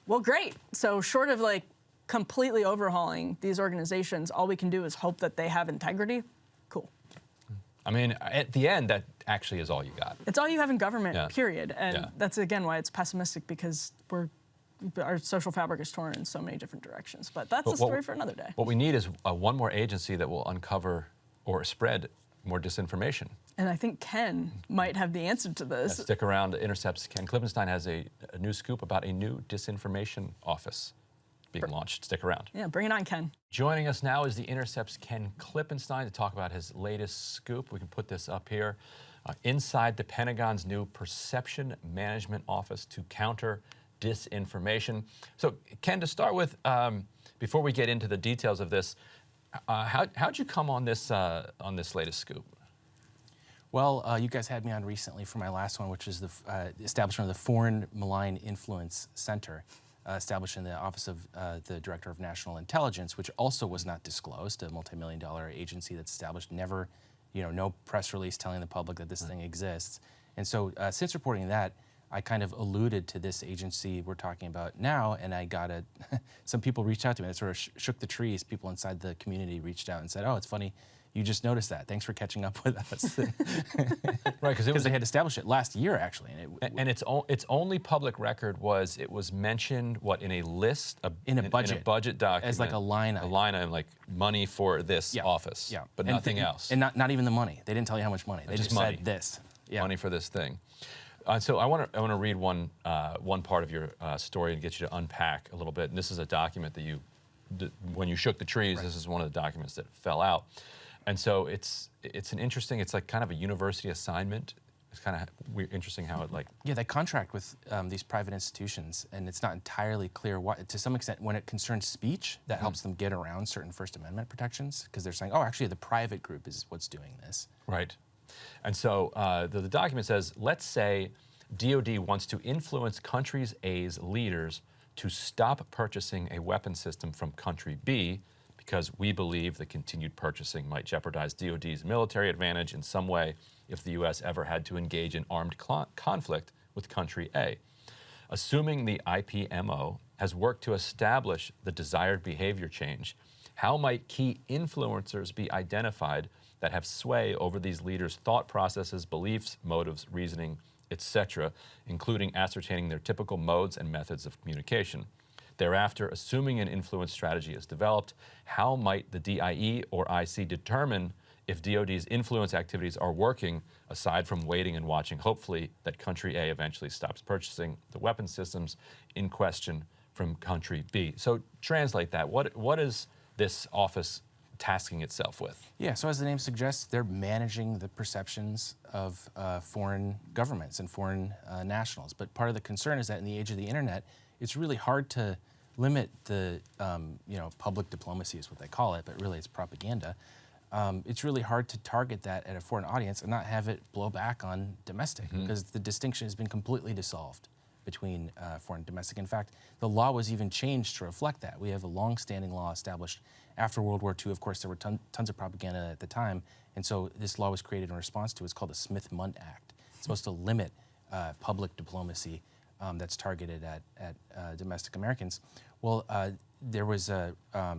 well, great. So short of like completely overhauling these organizations, all we can do is hope that they have integrity. Cool. I mean, at the end, that actually is all you got. It's all you have in government, period. And that's, again, why it's pessimistic, because our social fabric is torn in so many different directions. But that's a story for another day. What we need is one more agency that will uncover or spread more disinformation. And I think Ken might have the answer to this. Stick around. Intercept's Ken Klippenstein has a new scoop about a new disinformation office being launched. Stick around. Yeah, bring it on, Ken. Joining us now is the Intercept's Ken Klippenstein to talk about his latest scoop. We can put this up here. Inside the Pentagon's new Perception Management Office to counter disinformation. So, Ken, to start with, before we get into the details of this, how'd you come on this latest scoop? Well, you guys had me on recently for my last one, which is the establishment of the Foreign Malign Influence Center, established in the Office of the Director of National Intelligence, which also was not disclosed, a multi-million-dollar agency that's established, never, no press release telling the public that this thing exists. And so since reporting that, I kind of alluded to this agency we're talking about now, and I got some people reached out to me. It sort of shook the trees. People inside the community reached out and said, "Oh, it's funny. You just noticed that. Thanks for catching up with us." Right, because they had established it last year, actually. And its only public record was it was mentioned, what, in a list? In a budget document. As like a line item. A line item, like money for this office. Yeah. But nothing else. And not even the money. They didn't tell you how much money. They just money. said this. Yeah. Money for this thing. So I want to read one part of your story and get you to unpack a little bit. And this is a document that when you shook the trees, this is one of the documents that fell out. And so it's an interesting, it's like kind of a university assignment. It's kind of interesting how it like... Yeah, they contract with these private institutions, and it's not entirely clear what, to some extent, when it concerns speech, that helps them get around certain First Amendment protections, because they're saying, oh, actually, the private group is what's doing this. Right. And so the document says, let's say DOD wants to influence country A's leaders to stop purchasing a weapon system from country B, because we believe the continued purchasing might jeopardize DOD's military advantage in some way if the U.S. ever had to engage in armed conflict with country A. Assuming the IPMO has worked to establish the desired behavior change, how might key influencers be identified that have sway over these leaders' thought processes, beliefs, motives, reasoning, etc., including ascertaining their typical modes and methods of communication? Thereafter, assuming an influence strategy is developed, how might the DIE or IC determine if DOD's influence activities are working, aside from waiting and watching, hopefully, that country A eventually stops purchasing the weapon systems in question from country B? So translate that. What is this office tasking itself with? Yeah, so as the name suggests, they're managing the perceptions of foreign governments and foreign nationals. But part of the concern is that in the age of the internet, it's really hard to limit the, public diplomacy is what they call it, but really it's propaganda. It's really hard to target that at a foreign audience and not have it blow back on domestic, because the distinction has been completely dissolved between foreign and domestic. In fact, the law was even changed to reflect that. We have a long-standing law established after World War II. Of course, there were tons of propaganda at the time, and so this law was created in response to. It's called the Smith-Mundt Act. It's supposed to limit public diplomacy that's targeted at domestic Americans. Well, there was a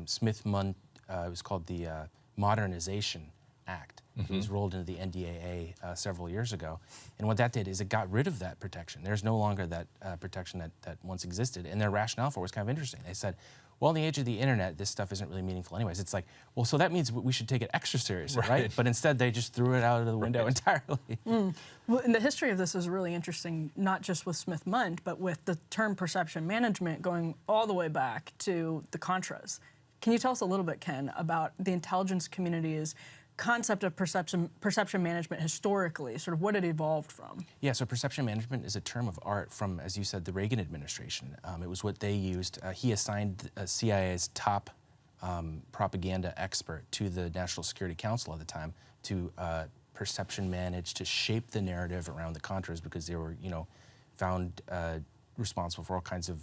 Smith-Mundt, it was called the Modernization Act. It was rolled into the NDAA several years ago. And what that did is it got rid of that protection. There's no longer that protection that once existed. And their rationale for it was kind of interesting. They said, well, in the age of the internet, this stuff isn't really meaningful anyways. It's like, well, so that means we should take it extra seriously, right? But instead, they just threw it out of the window entirely. Well, and the history of this is really interesting, not just with Smith-Mundt, but with the term perception management going all the way back to the Contras. Can you tell us a little bit, Ken, about the intelligence community's concept of perception management historically, sort of what it evolved from? Yeah, so perception management is a term of art from, as you said, the Reagan administration. It was what they used. He assigned CIA's top propaganda expert to the National Security Council at the time to perception manage, to shape the narrative around the Contras, because they were, found responsible for all kinds of,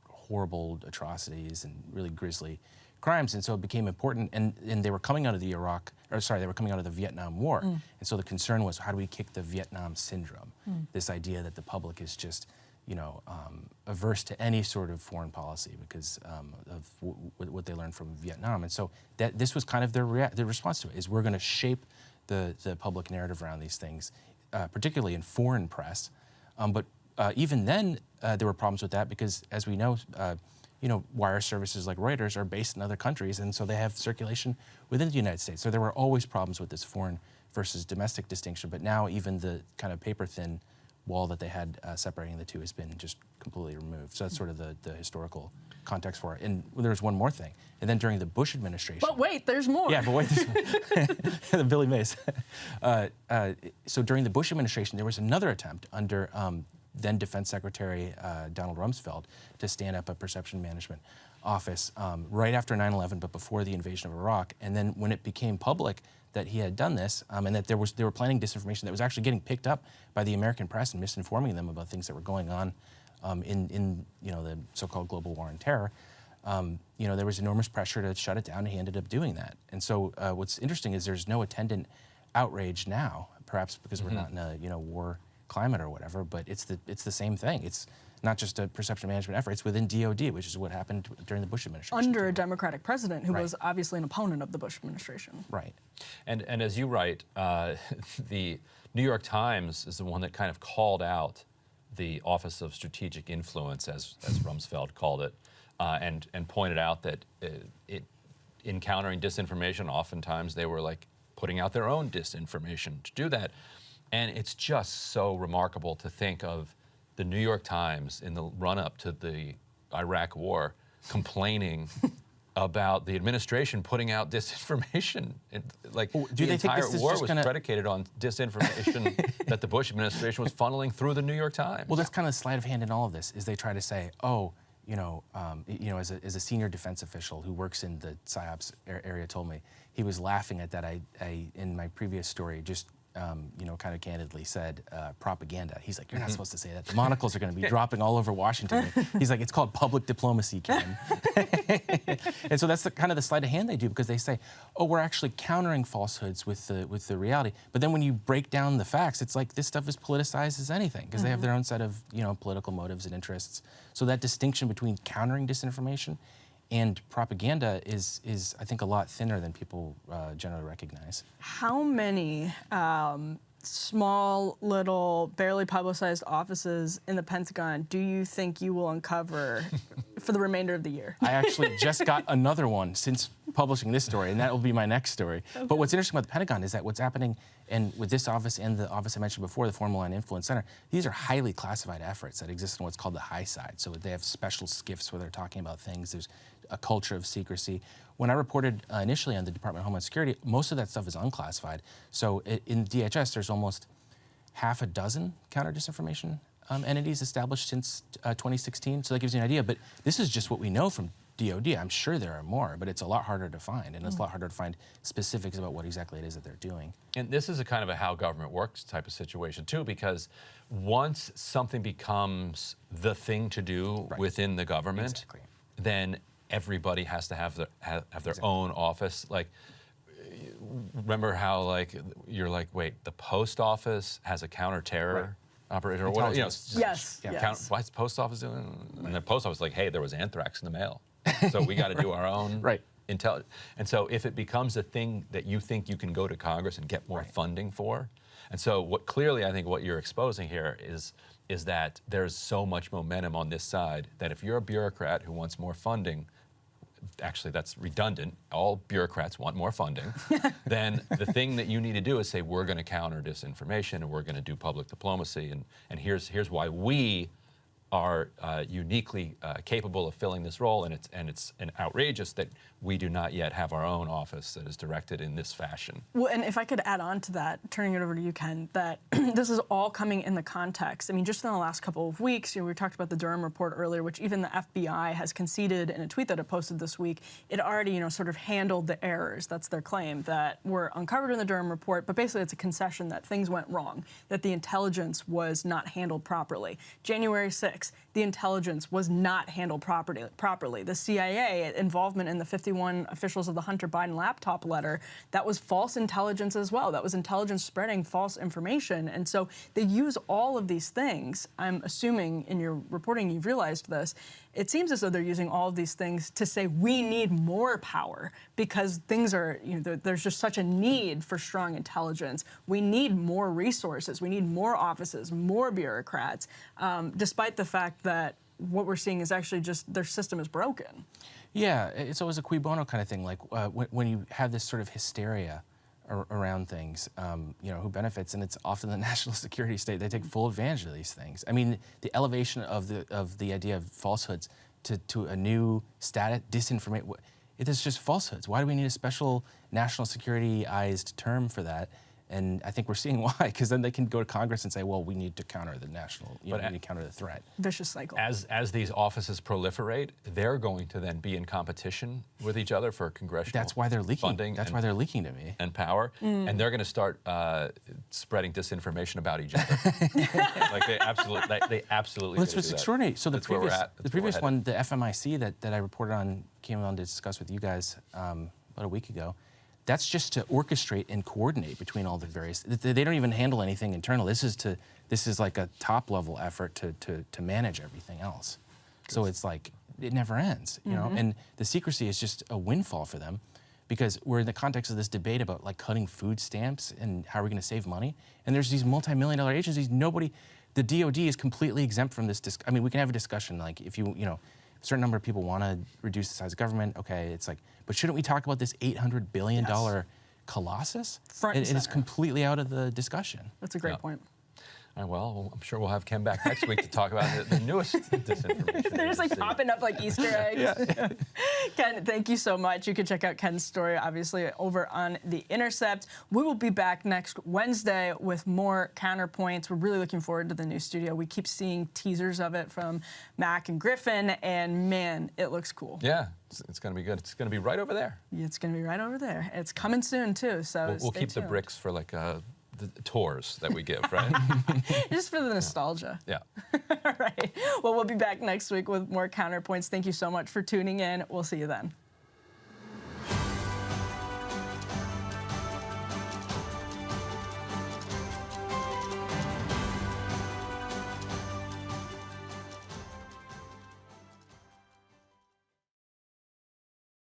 horrible atrocities and really grisly crimes, and so it became important. And they were coming out of they were coming out of the Vietnam War, and so the concern was, how do we kick the Vietnam syndrome? This idea that the public is just, averse to any sort of foreign policy because of what they learned from Vietnam, and so this was kind of their response to it. Is we're going to shape the public narrative around these things, particularly in foreign press, but even then there were problems with that because, as we know. Wire services like Reuters are based in other countries, and so they have circulation within the United States. So there were always problems with this foreign versus domestic distinction, but now even the kind of paper-thin wall that they had separating the two has been just completely removed. So that's sort of the historical context for it. And there was one more thing. And then during the Bush administration... But wait, there's more. Yeah, but wait, there's Billy Mays. So during the Bush administration, there was another attempt under then Defense Secretary Donald Rumsfeld to stand up a perception management office right after 9/11, but before the invasion of Iraq. And then when it became public that he had done this, and that they were planning disinformation that was actually getting picked up by the American press and misinforming them about things that were going on in the so-called global war on terror, there was enormous pressure to shut it down, and he ended up doing that. And so what's interesting is there's no attendant outrage now, perhaps because we're not in a war climate or whatever, but it's the same thing. It's not just a perception management effort. It's within DOD, which is what happened during the Bush administration. Under a Democratic president who Right. was obviously an opponent of the Bush administration. Right. And as you write, the New York Times is the one that kind of called out the Office of Strategic Influence, as Rumsfeld called it, and pointed out that in countering disinformation, oftentimes they were like putting out their own disinformation to do that. And it's just so remarkable to think of the New York Times in the run-up to the Iraq War complaining about the administration putting out disinformation. Like, do the they think entire this is war just was gonna- predicated on disinformation that the Bush administration was funneling through the New York Times. Well, that's kind of the sleight of hand in all of this, is they try to say, oh, as a senior defense official who works in the PSYOPs area told me, he was laughing at that. I in my previous story, just kind of candidly said propaganda. He's like, you're not supposed to say that. The monocles are going to be dropping all over Washington. He's like, it's called public diplomacy, Ken. And so that's kind of the sleight of hand they do, because they say, oh, we're actually countering falsehoods with the reality. But then when you break down the facts, it's like this stuff is politicized as anything, because they have their own set of political motives and interests. So that distinction between countering disinformation and propaganda is I think a lot thinner than people generally recognize. How many small, little, barely publicized offices in the Pentagon do you think you will uncover for the remainder of the year? I actually just got another one since publishing this story, and that will be my next story. Okay. But what's interesting about the Pentagon is that what's happening, and with this office and the office I mentioned before, the Foreign Malign Influence Center, these are highly classified efforts that exist in what's called the high side. So they have special skiffs where they're talking about things. There's a culture of secrecy. When I reported initially on the Department of Homeland Security, most of that stuff is unclassified. So in DHS, there's almost half a dozen counter-disinformation entities established since 2016. So that gives you an idea. But this is just what we know from DOD. I'm sure there are more, but it's a lot harder to find. And it's a lot harder to find specifics about what exactly it is that they're doing. And this is a kind of a how government works type of situation, too, because once something becomes the thing to do within the government, then everybody has to have their own office. Like, remember how you're like, wait, the post office has a counter-terror operator or whatever? Yes. Why's the post office doing? And the post office is like, hey, there was anthrax in the mail, so we got to do our own intelligence. And so if it becomes a thing that you think you can go to Congress and get more funding for, and so what clearly I think what you're exposing here is that there's so much momentum on this side that if you're a bureaucrat who wants more funding, actually that's redundant, all bureaucrats want more funding, then the thing that you need to do is say, we're going to counter disinformation and we're going to do public diplomacy, and here's why we are uniquely capable of filling this role, and it's outrageous that we do not yet have our own office that is directed in this fashion. Well, and if I could add on to that, turning it over to you, Ken, that this is all coming in the context. I mean, just in the last couple of weeks, we talked about the Durham report earlier, which even the FBI has conceded in a tweet that it posted this week. It already, sort of handled the errors, that's their claim, that were uncovered in the Durham report, but basically it's a concession that things went wrong, that the intelligence was not handled properly. January 6th, the intelligence was not handled properly. The CIA involvement in the 51 officials of the Hunter Biden laptop letter, that was false intelligence as well. That was intelligence spreading false information. And so they use all of these things. I'm assuming in your reporting you've realized this. It seems as though they're using all of these things to say we need more power because things are, there's just such a need for strong intelligence. We need more resources. We need more offices, more bureaucrats, despite the fact that what we're seeing is actually just their system is broken. Yeah, it's always a cui bono kind of thing. Like when you have this sort of hysteria around things, who benefits, and it's often the national security state. They take full advantage of these things. I mean, the elevation of the idea of falsehoods to a new status, disinformation. It is just falsehoods. Why do we need a special national security-ized term for that? And I think we're seeing why, because then they can go to Congress and say, well, we need to counter the national, we need to counter the threat. Vicious cycle. As these offices proliferate, they're going to then be in competition with each other for congressional That's why they're leaking. funding. That's why they're leaking to me. And power. And they're going to start spreading disinformation about each other. They absolutely. Well, that's what's extraordinary. So the That's where we're previous, at. the previous one, the FMIC that I reported on, came on to discuss with you guys about a week ago. That's just to orchestrate and coordinate between all the various. They don't even handle anything internal. This is like a top level effort to manage everything else. So it's like it never ends, you know. And the secrecy is just a windfall for them, because we're in the context of this debate about like cutting food stamps and how are we going to save money. And there's these multi-million-dollar agencies. The DoD is completely exempt from this. I mean, we can have a discussion like if you know, a certain number of people want to reduce the size of government. Okay, it's like, but shouldn't we talk about this $800 billion colossus? Front and It is center. completely out of the discussion. That's a great point. All right, well, I'm sure we'll have Ken back next week to talk about the newest disinformation. They're just like popping up like Easter eggs. Ken, thank you so much. You can check out Ken's story, obviously, over on The Intercept. We will be back next Wednesday with more Counterpoints. We're really looking forward to the new studio. We keep seeing teasers of it from Mac and Griffin, and man, it looks cool. Yeah, it's going to be good. It's going to be right over there. It's going to be right over there. It's coming soon, too, so We'll stay keep the tuned. bricks for like the tours that we give, right? Just for the nostalgia. Yeah. All right. Well, we'll be back next week with more Counterpoints. Thank you so much for tuning in. We'll see you then.